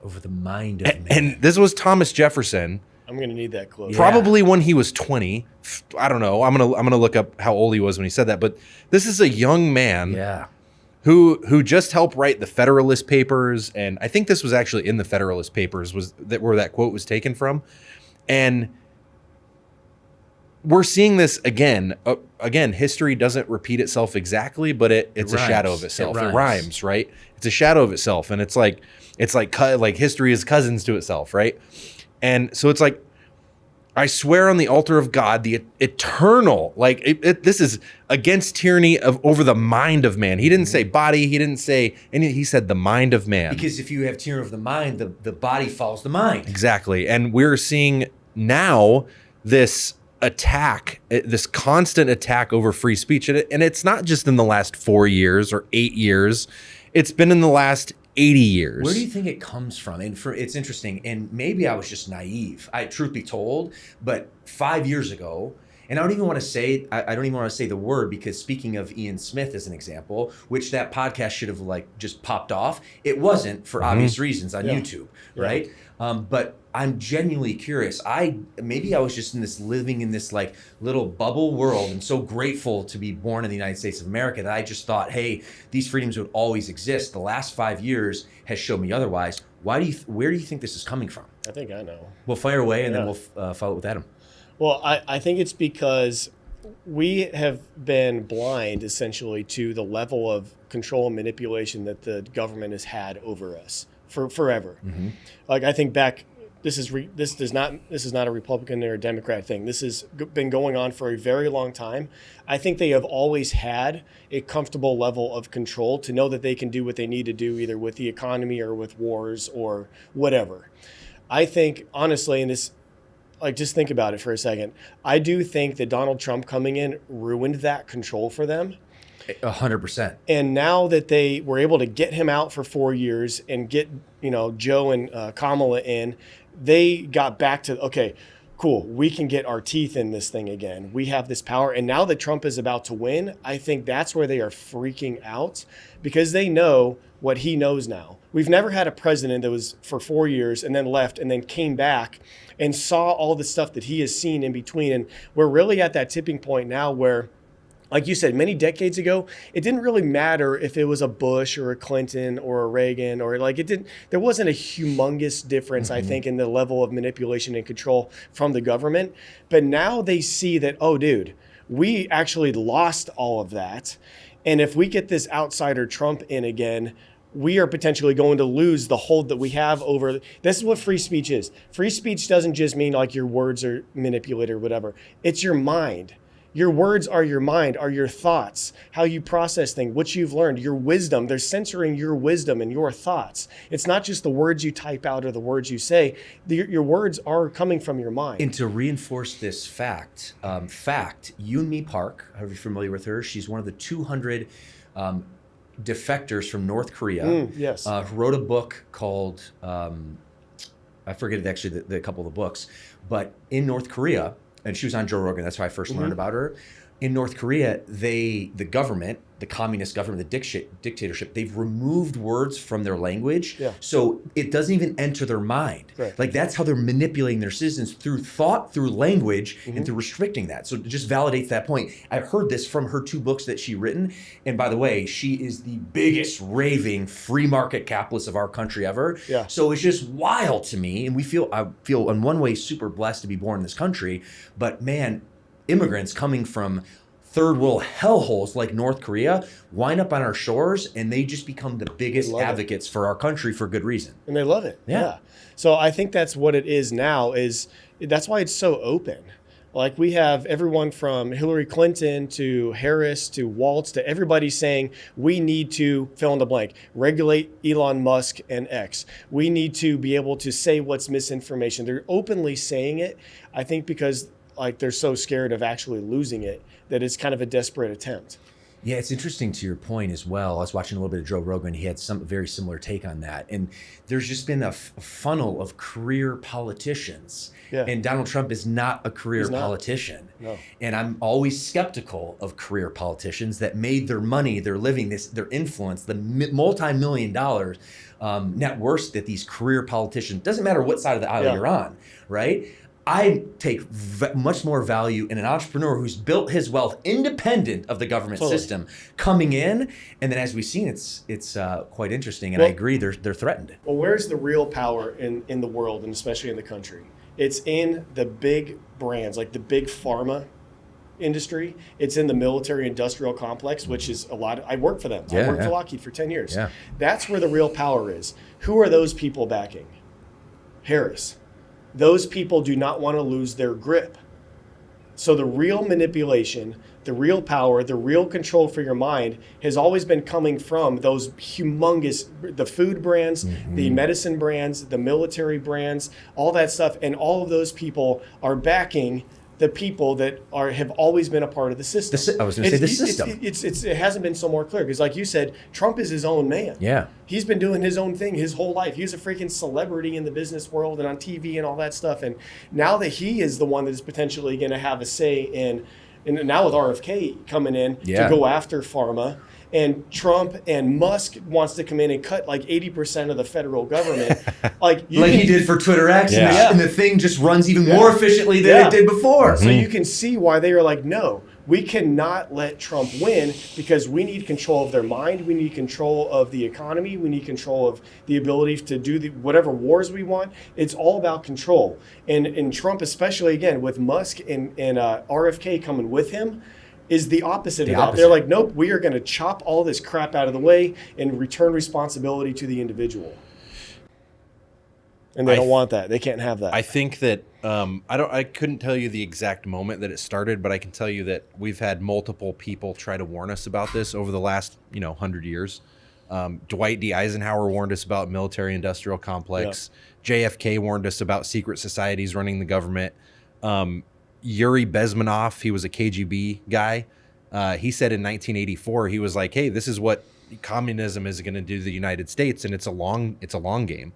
Over the mind of man. And this was Thomas Jefferson. I'm going to need that quote. Probably when he was 20. I don't know. I'm gonna look up how old he was when he said that. But this is a young man who just helped write the Federalist Papers, and I think this was actually in the Federalist Papers where that quote was taken from. And we're seeing this again. Again, history doesn't repeat itself exactly, but it's a shadow of itself. It rhymes, right? It's a shadow of itself, and it's like history is cousins to itself, right? And so it's I swear on the altar of God, the eternal, this is against tyranny over the mind of man. He didn't say body. He didn't say anything. He said the mind of man. Because if you have tyranny of the mind, the body follows the mind. Exactly. And we're seeing now this attack, this constant attack over free speech. And it's not just in the last 4 years or 8 years. It's been in the last 80 years. Where do you think it comes from? And it's interesting. And maybe I was just naive, truth be told, but 5 years ago, and I don't even want to say, I don't even want to say the word, because speaking of Ian Smith as an example, which that podcast should have like just popped off, it wasn't for obvious reasons on YouTube, right? But I'm genuinely curious. Maybe I was just living in this like little bubble world, and so grateful to be born in the United States of America that I just thought, hey, these freedoms would always exist. The last 5 years has shown me otherwise. Where do you think this is coming from? I think I know. We'll fire away, and then we'll follow it with Adam. Well, I think it's because we have been blind essentially to the level of control and manipulation that the government has had over us for forever. Like I think back, this is not a Republican or a Democrat thing. This has been going on for a very long time. I think they have always had a comfortable level of control to know that they can do what they need to do, either with the economy or with wars or whatever. I think honestly, and this, like, just think about it for a second. I do think that Donald Trump coming in ruined that control for them. 100%. And now that they were able to get him out for 4 years and get, Joe and Kamala in, they got back to, okay, cool, we can get our teeth in this thing again. We have this power. And now that Trump is about to win, I think that's where they are freaking out, because they know what he knows now. We've never had a president that was for 4 years and then left and then came back and saw all the stuff that he has seen in between. And we're really at that tipping point now where, like you said, many decades ago, it didn't really matter if it was a Bush or a Clinton or a Reagan, or there wasn't a humongous difference, I think, in the level of manipulation and control from the government. But now they see that, oh, dude, we actually lost all of that. And if we get this outsider Trump in again, we are potentially going to lose the hold that we have over. This is what free speech is. Free speech doesn't just mean like your words are manipulated or whatever. It's your mind. Your words are your mind, are your thoughts, how you process things, what you've learned, your wisdom. They're censoring your wisdom and your thoughts. It's not just the words you type out or the words you say. Your words are coming from your mind. And to reinforce this fact, Yoon Mi Park, are you familiar with her? She's one of the 200 defectors from North Korea. Yes. Who wrote a book called, I forget actually the couple of the books, but in North Korea, and she was on Joe Rogan. That's how I first learned about her. In North Korea, the government, the communist government, the dictatorship, they've removed words from their language. Yeah. So it doesn't even enter their mind. Right. Like that's how they're manipulating their citizens, through thought, through language, and through restricting that. So it just validates that point. I heard this from her 2 books that she written. And by the way, she is the biggest raving free market capitalist of our country ever. Yeah. So it's just wild to me. And I feel in one way super blessed to be born in this country. But man, immigrants coming from third world hellholes like North Korea wind up on our shores, and they just become the biggest advocates for our country for good reason. And they love it. Yeah. So I think that's what it is now. That's why it's so open. Like we have everyone from Hillary Clinton to Harris to Waltz to everybody saying we need to fill in the blank, regulate Elon Musk and X. We need to be able to say what's misinformation. They're openly saying it, I think, because like they're so scared of actually losing it that it's kind of a desperate attempt. Yeah, it's interesting to your point as well. I was watching a little bit of Joe Rogan. He had some very similar take on that. And there's just been a funnel of career politicians. Yeah. And Donald Trump is not a career politician. No. And I'm always skeptical of career politicians that made their money, their living, their influence, the multi-million dollar net worth that these career politicians, doesn't matter what side of the aisle you're on, right? I take much more value in an entrepreneur who's built his wealth independent of the government system coming in. And then as we've seen, it's quite interesting. And I agree, they're threatened. Well, where's the real power in the world, and especially in the country? It's in the big brands, like the big pharma industry. It's in the military industrial complex, which is a lot. I worked for them. I worked for Lockheed for 10 years. Yeah. That's where the real power is. Who are those people backing? Harris. Those people do not want to lose their grip. So the real manipulation, the real power, the real control for your mind has always been coming from those humongous, the food brands, the medicine brands, the military brands, all that stuff. And all of those people are backing the people that have always been a part of the system. I was going to say the system. It hasn't been so more clear because, like you said, Trump is his own man. Yeah. He's been doing his own thing his whole life. He's a freaking celebrity in the business world and on TV and all that stuff. And now that he is the one that is potentially going to have a say in now with RFK coming in to go after pharma, and Trump and Musk wants to come in and cut like 80% of the federal government, like he did for Twitter X, and the thing just runs even more efficiently than it did before. So you can see why they are like, no, we cannot let Trump win because we need control of their mind. We need control of the economy. We need control of the ability to do whatever wars we want. It's all about control. And Trump, especially again with Musk and RFK coming with him, is the opposite of that. They're like, nope, we are going to chop all this crap out of the way and return responsibility to the individual. And they don't want that. They can't have that. I think that I couldn't tell you the exact moment that it started, but I can tell you that we've had multiple people try to warn us about this over the last 100 years. Dwight D. Eisenhower warned us about military-industrial complex. JFK warned us about secret societies running the government. Yuri Bezmenov, he was a KGB guy. He said in 1984, he was like, "Hey, this is what communism is going to do to the United States, and it's a long game.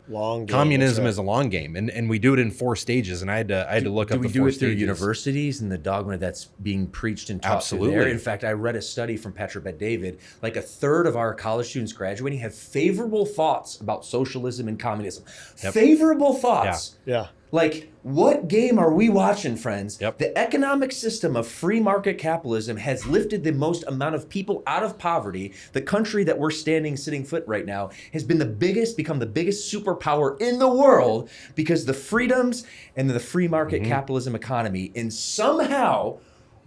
Communism is a long game, and we do it in 4 stages." And I had to look up the 4 stages. Do we do it through universities and the dogma that's being preached and taught through there? In fact, I read a study from Petra Bet David. Like a third of our college students graduating have favorable thoughts about socialism and communism. Favorable thoughts. Yeah. Like, what game are we watching, friends? The economic system of free market capitalism has lifted the most amount of people out of poverty. The country that we're sitting foot right now has become the biggest superpower in the world because the freedoms and the free market capitalism economy, and somehow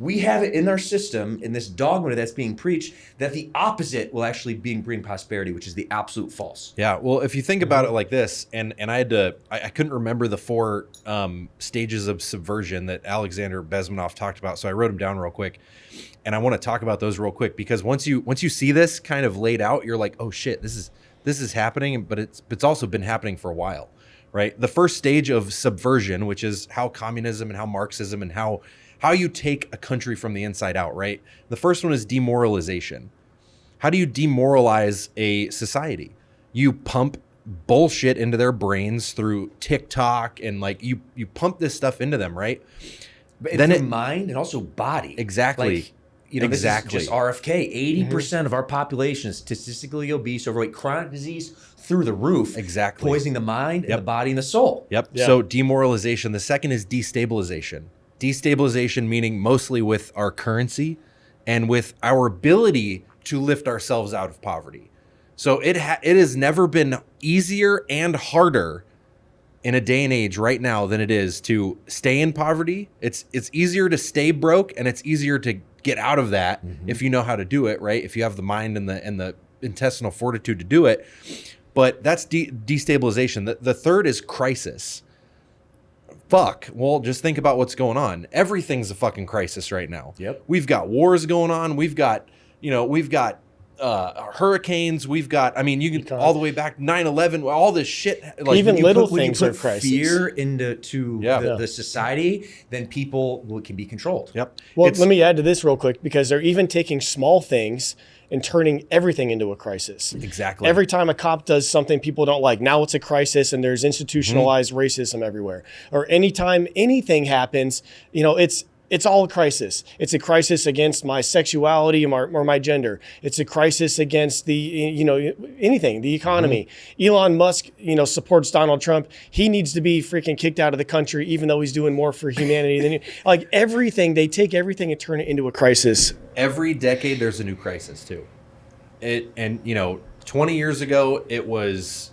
we have it in our system, in this dogma that's being preached, that the opposite will actually bring prosperity, which is the absolute false. Yeah, well, if you think about it like this, and I couldn't remember the 4 stages of subversion that Alexander Bezmenov talked about, so I wrote them down real quick, and I want to talk about those real quick because once you see this kind of laid out, you're like, oh shit, this is happening, but it's also been happening for a while, right? The first stage of subversion, which is how communism and how Marxism and how you take a country from the inside out, right? The first one is demoralization. How do you demoralize a society? You pump bullshit into their brains through TikTok and like you pump this stuff into them, right? But then mind and also body. Exactly. Like, this is just RFK. 80% of our population is statistically obese, overweight, chronic disease through the roof. Exactly. Poisoning the mind and the body and the soul. Yep. So demoralization. The second is destabilization. Destabilization meaning mostly with our currency and with our ability to lift ourselves out of poverty. So it has never been easier and harder in a day and age right now than it is to stay in poverty. It's easier to stay broke and it's easier to get out of that if you know how to do it, right? If you have the mind and the intestinal fortitude to do it. But that's destabilization. The third is crisis. Fuck. Well, just think about what's going on. Everything's a fucking crisis right now. Yep. We've got wars going on. We've got hurricanes. We've got, you can all the way back 9/11, all this shit. Like even little things are crisis. Fear into the society, then people can be controlled. Yep. Well, let me add to this real quick because they're even taking small things and turning everything into a crisis. Exactly. Every time a cop does something people don't like, now it's a crisis and there's institutionalized racism everywhere. Or anytime anything happens, it's all a crisis. It's a crisis against my sexuality or my gender. It's a crisis against anything, the economy. Elon Musk, supports Donald Trump. He needs to be freaking kicked out of the country, even though he's doing more for humanity than like everything. They take everything and turn it into a crisis. Every decade, there's a new crisis too. 20 years ago, it was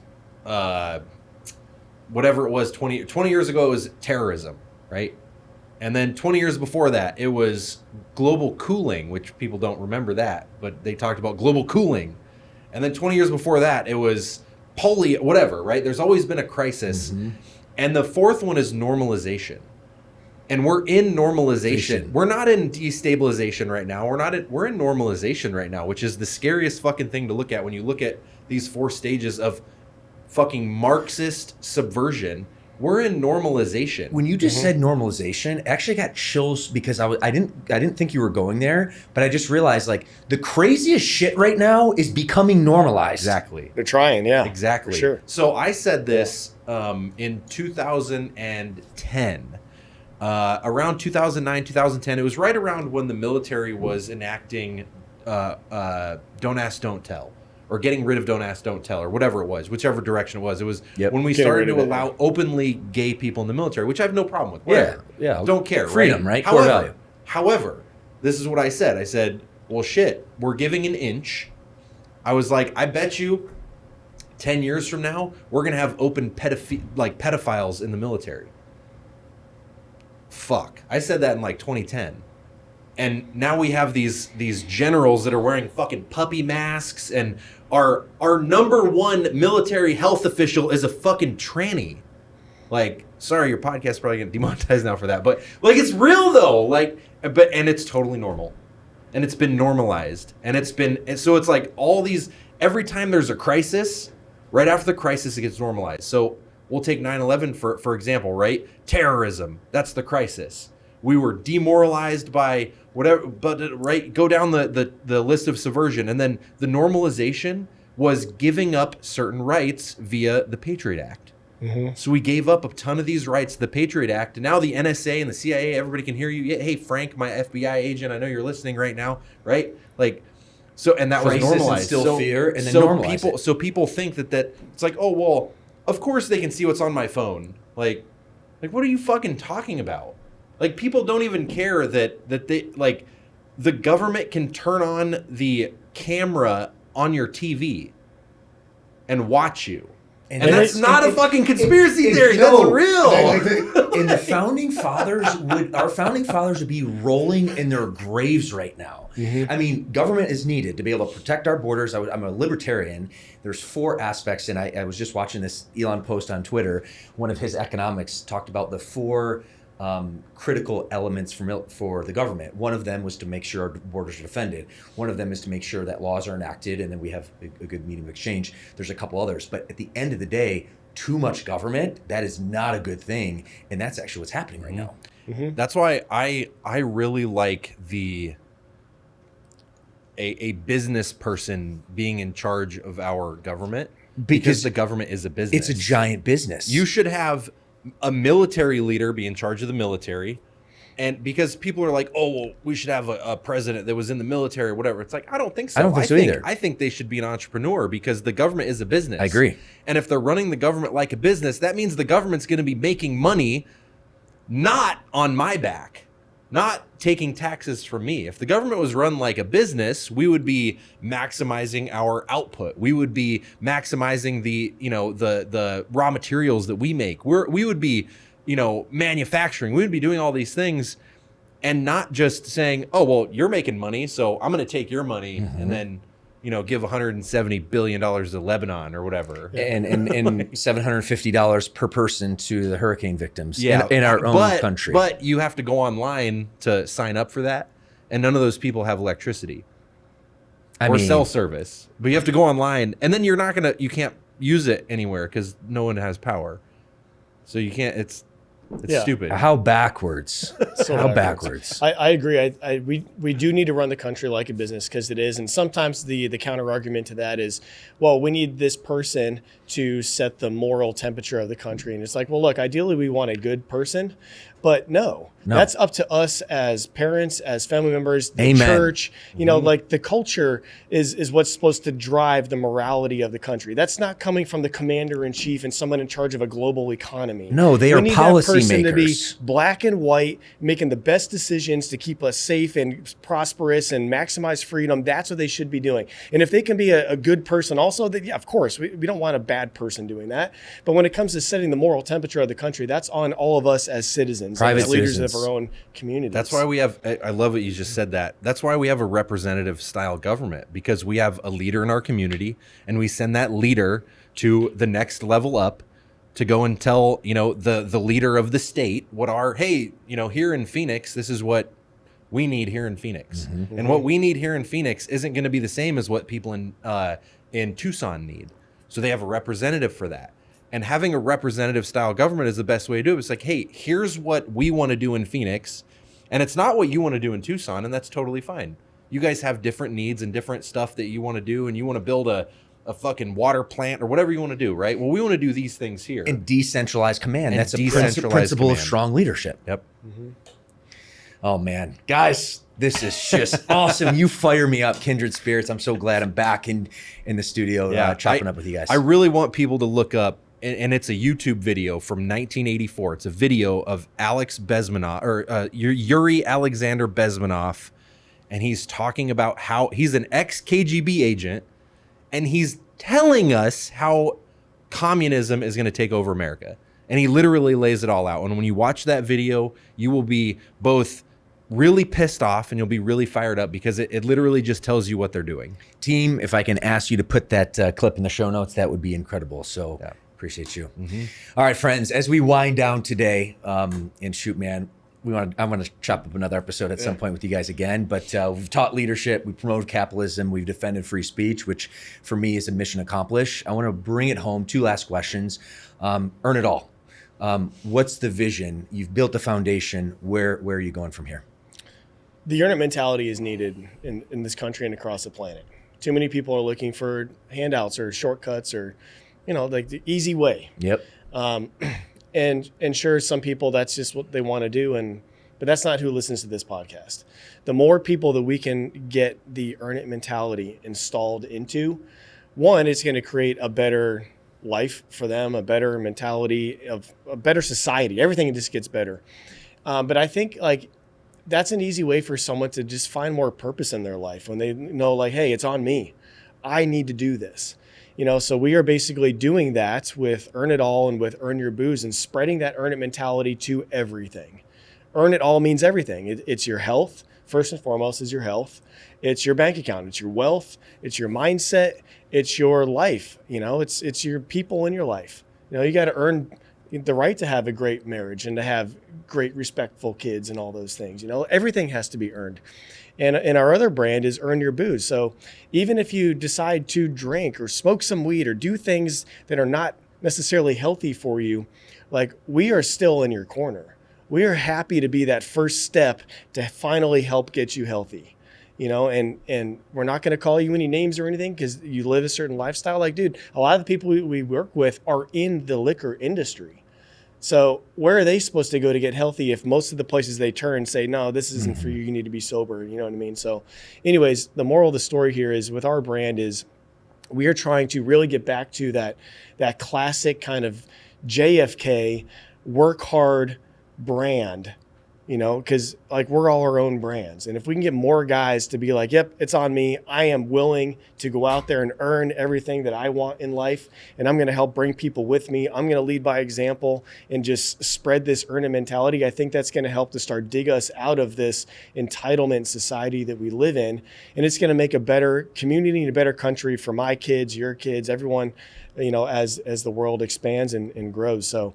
whatever it was. 20 years ago, it was terrorism, right? And then 20 years before that, it was global cooling, which people don't remember that, but they talked about global cooling. And then 20 years before that, it was whatever, right? There's always been a crisis. And the fourth one is normalization. And we're in normalization. We're not in destabilization right now. We're in normalization right now, which is the scariest fucking thing to look at when you look at these 4 stages of fucking Marxist subversion We're in normalization. When you just said normalization, I actually got chills because I didn't think you were going there, but I just realized like the craziest shit right now is becoming normalized. Exactly. They're trying, yeah. Exactly. For sure. So I said this in 2010. Around 2009, 2010, it was right around when the military was enacting Don't Ask, Don't Tell, or getting rid of Don't Ask, Don't Tell, or whatever it was, whichever direction it was. It was when we started to allow openly gay people in the military, which I have no problem with. Whatever. Yeah. Don't care. Freedom, right? Core value. However, this is what I said. I said, well, shit, we're giving an inch. I was like, I bet you 10 years from now, we're going to have open pedophiles in the military. Fuck. I said that in like 2010. And now we have these generals that are wearing fucking puppy masks, and our number one military health official is a fucking tranny. Like, sorry, your podcast's probably getting demonetized now for that, but like it's real though. Like, and it's totally normal, and it's been normalized, and so it's like all these. Every time there's a crisis, right after the crisis, it gets normalized. So we'll take 9/11 for example, right? Terrorism, that's the crisis. We were demoralized by whatever, but right, go down the list of subversion, and then the normalization was giving up certain rights via the Patriot Act. So we gave up a ton of these rights to the Patriot Act, and now the NSA and the CIA, everybody can hear you. Yeah, hey, Frank, my FBI agent, I know you're listening right now, right? Like, so, and that Crisis was normalized. And still fear, and then normalize it. So people think that it's like, oh well, of course they can see what's on my phone. Like what are you fucking talking about? Like, people don't even care that they, like, the government can turn on the camera on your TV and watch you. And that's not a fucking conspiracy theory. That's real. And the founding fathers our founding fathers would be rolling in their graves right now. I mean, government is needed to be able to protect our borders. I'm a libertarian. There's 4 aspects, and I was just watching this Elon post on Twitter. One of his economics talked about the 4 critical elements for the government. One of them was to make sure our borders are defended. One of them is to make sure that laws are enacted, and then we have a good medium of exchange. There's a couple others, but at the end of the day, too much government, that is not a good thing, and that's actually what's happening right now. That's why I really like a business person being in charge of our government, because the government is a business. It's a giant business. You should have a military leader be in charge of the military, and because people are like, oh, well, we should have a president that was in the military or whatever. It's like, I don't think so. I don't think so either. I think they should be an entrepreneur, because the government is a business. I agree. And if they're running the government like a business, that means the government's going to be making money not on my back, not taking taxes from me. If the government was run like a business, we would be maximizing our output. We would be maximizing the raw materials that we make. We would be, manufacturing. We would be doing all these things, and not just saying, oh, well, you're making money, so I'm going to take your money and then, give $170 billion to Lebanon or whatever. And $750 per person to the hurricane victims in our own country. But you have to go online to sign up for that, and none of those people have electricity or cell service. But you have to go online, and then you can't use it anywhere because no one has power. So you can't, it's stupid. How backwards. How backwards. I agree. We do need to run the country like a business, because it is. And sometimes the counter argument to that is, well, we need this person to set the moral temperature of the country. And it's like, well, look, ideally we want a good person, but no. That's up to us as parents, as family members, the church. Like the culture is what's supposed to drive the morality of the country. That's not coming from the commander in chief and someone in charge of a global economy. No, they are policy makers. To be black and white, making the best decisions to keep us safe and prosperous and maximize freedom. That's what they should be doing. And if they can be a good person also, then of course, we don't want a bad person doing that. But when it comes to setting the moral temperature of the country, that's on all of us as citizens, as leaders of our own communities. That's why we have, I love what you just said that. That's why we have a representative style government, because we have a leader in our community, and we send that leader to the next level up to go and tell, the leader of the state here in Phoenix, this is what we need here in Phoenix. And what we need here in Phoenix isn't going to be the same as what people in Tucson need. So they have a representative for that. And having a representative style government is the best way to do it. It's like, hey, here's what we want to do in Phoenix. And it's not what you want to do in Tucson. And that's totally fine. You guys have different needs and different stuff that you want to do. And you want to build a fucking water plant or whatever you want to do, right? Well, we want to do these things here. And decentralized command. And that's a decentralized principle of command. strong leadership. Yep. Oh, man. Guys, this is just awesome. You fire me up, kindred spirits. I'm so glad I'm back in the studio chopping up with you guys. I really want people to look up, and it's a YouTube video from 1984. It's a video of Yuri Alexander Bezmenov, and he's talking about how he's an ex-KGB agent, and he's telling us how communism is going to take over America. And he literally lays it all out. And when you watch that video, you will be both really pissed off and you'll be really fired up because it literally just tells you what they're doing. Team, if I can ask you to put that clip in the show notes, that would be incredible. So appreciate you. All right, friends, as we wind down today, and shoot, man, I want to chop up another episode at some point with you guys again, but we've taught leadership, we promoted capitalism, we've defended free speech, which for me is a mission accomplished. I want to bring it home. 2 last questions. Earn it all. What's the vision? You've built a foundation. Where are you going from here? The earn it mentality is needed in this country and across the planet. Too many people are looking for handouts or shortcuts or, like the easy way. Yep. And sure, some people, that's just what they want to do. But that's not who listens to this podcast. The more people that we can get the earn it mentality installed into, one, it's going to create a better life for them, a better mentality of a better society. Everything just gets better. But I think that's an easy way for someone to just find more purpose in their life when they know hey, it's on me. I need to do this. So we are basically doing that with Earn It All and with Earn Your Booze and spreading that earn it mentality to everything. Earn it all means everything. It's your health. First and foremost is your health. It's your bank account. It's your wealth. It's your mindset. It's your life. It's your people in your life. You got to earn the right to have a great marriage and to have great, respectful kids and all those things. Everything has to be earned. And our other brand is Earn Your Booze. So even if you decide to drink or smoke some weed or do things that are not necessarily healthy for you, we are still in your corner. We are happy to be that first step to finally help get you healthy. And we're not going to call you any names or anything because you live a certain lifestyle. Dude, a lot of the people we work with are in the liquor industry. So where are they supposed to go to get healthy if most of the places they turn say, no, this isn't for you, you need to be sober, you know what I mean? So anyways, the moral of the story here is with our brand is we are trying to really get back to that classic kind of JFK work hard brand, because we're all our own brands. And if we can get more guys to be like, yep, it's on me. I am willing to go out there and earn everything that I want in life. And I'm going to help bring people with me. I'm going to lead by example and just spread this earn it mentality. I think that's going to help to start dig us out of this entitlement society that we live in. And it's going to make a better community and a better country for my kids, your kids, everyone, as the world expands and grows. So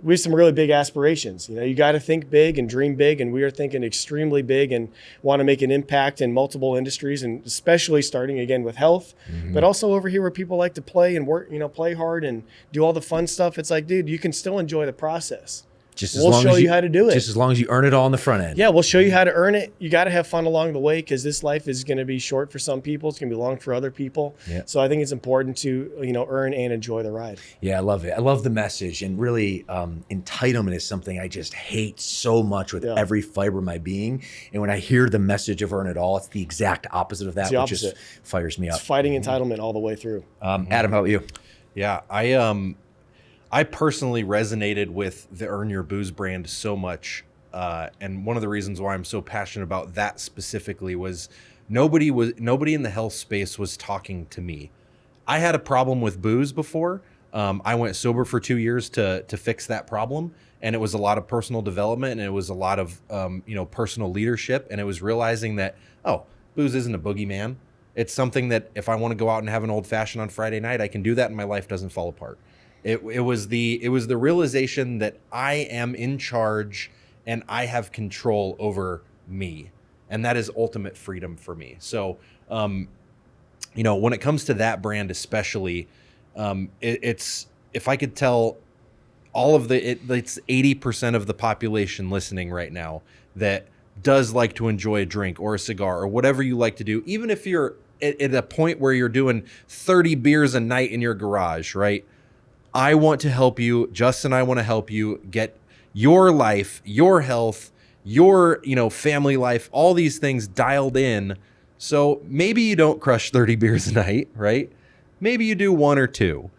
we have some really big aspirations. You got to think big and dream big, and we are thinking extremely big and want to make an impact in multiple industries, and especially starting again with health, but also over here where people like to play and work, play hard and do all the fun stuff. It's dude, you can still enjoy the process. We'll show you how to do it. Just as long as you earn it all on the front end. Yeah, we'll show you how to earn it. You got to have fun along the way because this life is going to be short for some people. It's going to be long for other people. Yeah. So I think it's important to earn and enjoy the ride. Yeah, I love it. I love the message. And really, entitlement is something I just hate so much with every fiber of my being. And when I hear the message of earn it all, it's the exact opposite of that, which just fires me up. It's fighting entitlement all the way through. Adam, how about you? Yeah, I personally resonated with the Earn Your Booze brand so much. And one of the reasons why I'm so passionate about that specifically was nobody in the health space was talking to me. I had a problem with booze before. I went sober for 2 years to fix that problem. And it was a lot of personal development and it was a lot of, personal leadership. And it was realizing that, booze isn't a boogeyman. It's something that if I want to go out and have an old fashioned on Friday night, I can do that and my life doesn't fall apart. It was the realization that I am in charge and I have control over me. And that is ultimate freedom for me. So, when it comes to that brand, especially, it's if I could tell all of it's 80% of the population listening right now that does like to enjoy a drink or a cigar or whatever you like to do, even if you're at a point where you're doing 30 beers a night in your garage, right? I want to help you. Justin, I want to help you get your life, your health, your, family life, all these things dialed in. So maybe you don't crush 30 beers a night, right? Maybe you do 1 or 2.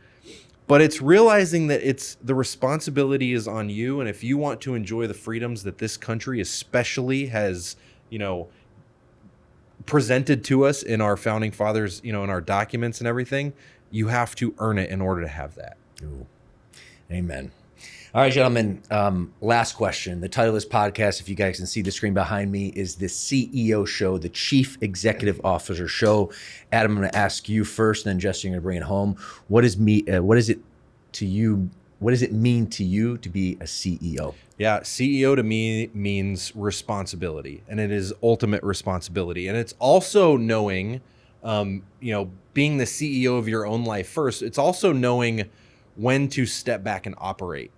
But it's realizing that the responsibility is on you. And if you want to enjoy the freedoms that this country especially has, presented to us in our founding fathers, in our documents and everything, you have to earn it in order to have that. Ooh. Amen. All right, gentlemen, last question. The title of this podcast, if you guys can see the screen behind me, is the CEO show, the Chief Executive Officer show. Adam, I'm going to ask you first, and then Justin, you're going to bring it home. What does it mean to you to be a CEO? Yeah, CEO to me means responsibility, and it is ultimate responsibility. And it's also knowing, being the CEO of your own life first, it's also knowing when to step back and operate.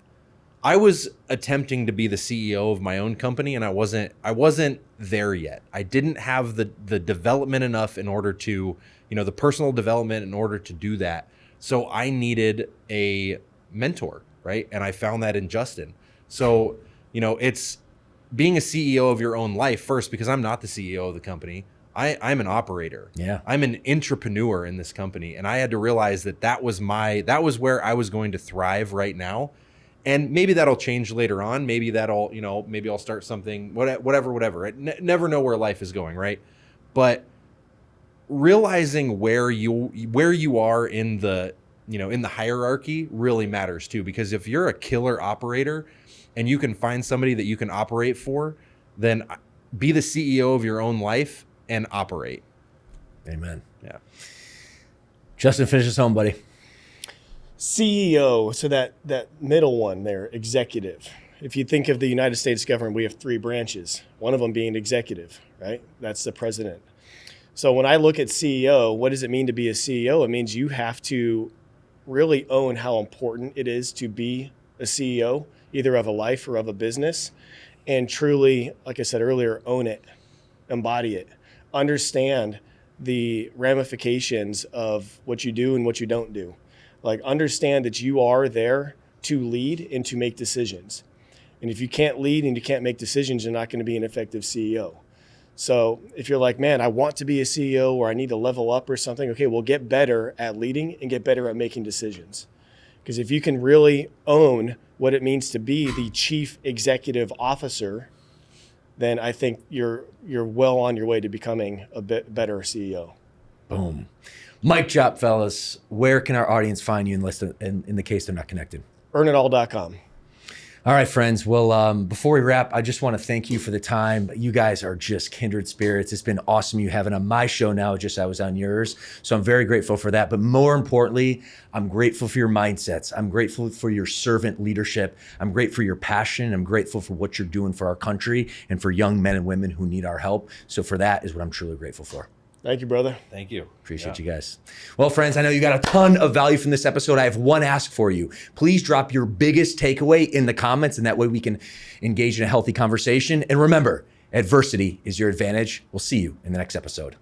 I was attempting to be the CEO of my own company, and I wasn't there yet. I didn't have the development enough in order to, the personal development in order to do that. So I needed a mentor, right? And I found that in Justin. So, it's being a CEO of your own life first, because I'm not the CEO of the company. I'm an operator. Yeah. I'm an entrepreneur in this company. And I had to realize that was where I was going to thrive right now. And maybe that'll change later on. Maybe that'll, maybe I'll start something, whatever. I never know where life is going, right? But realizing where you are in the, in the hierarchy really matters too. Because if you're a killer operator and you can find somebody that you can operate for, then be the CEO of your own life and operate. Amen. Yeah. Justin, finish us home, buddy. CEO, so that middle one there, executive. If you think of the United States government, we have 3 branches, one of them being executive, right? That's the president. So when I look at CEO, what does it mean to be a CEO? It means you have to really own how important it is to be a CEO, either of a life or of a business, and truly, like I said earlier, own it, embody it, understand the ramifications of what you do and what you don't do. Like, understand that you are there to lead and to make decisions. And if you can't lead and you can't make decisions, you're not going to be an effective CEO. So if you're like, man, I want to be a CEO or I need to level up or something, okay, well, get better at leading and get better at making decisions. Because if you can really own what it means to be the chief executive officer, then I think you're well on your way to becoming a bit better CEO. Boom. Mic drop, fellas. Where can our audience find you in the case they're not connected? Earnitall.com. All right, friends. Well, before we wrap, I just want to thank you for the time. You guys are just kindred spirits. It's been awesome you having on my show now, just I was on yours. So I'm very grateful for that. But more importantly, I'm grateful for your mindsets. I'm grateful for your servant leadership. I'm grateful for your passion. I'm grateful for what you're doing for our country and for young men and women who need our help. So for that is what I'm truly grateful for. Thank you, brother. Thank you. Appreciate you guys. Well, friends, I know you got a ton of value from this episode. I have one ask for you. Please drop your biggest takeaway in the comments, and that way we can engage in a healthy conversation. And remember, adversity is your advantage. We'll see you in the next episode.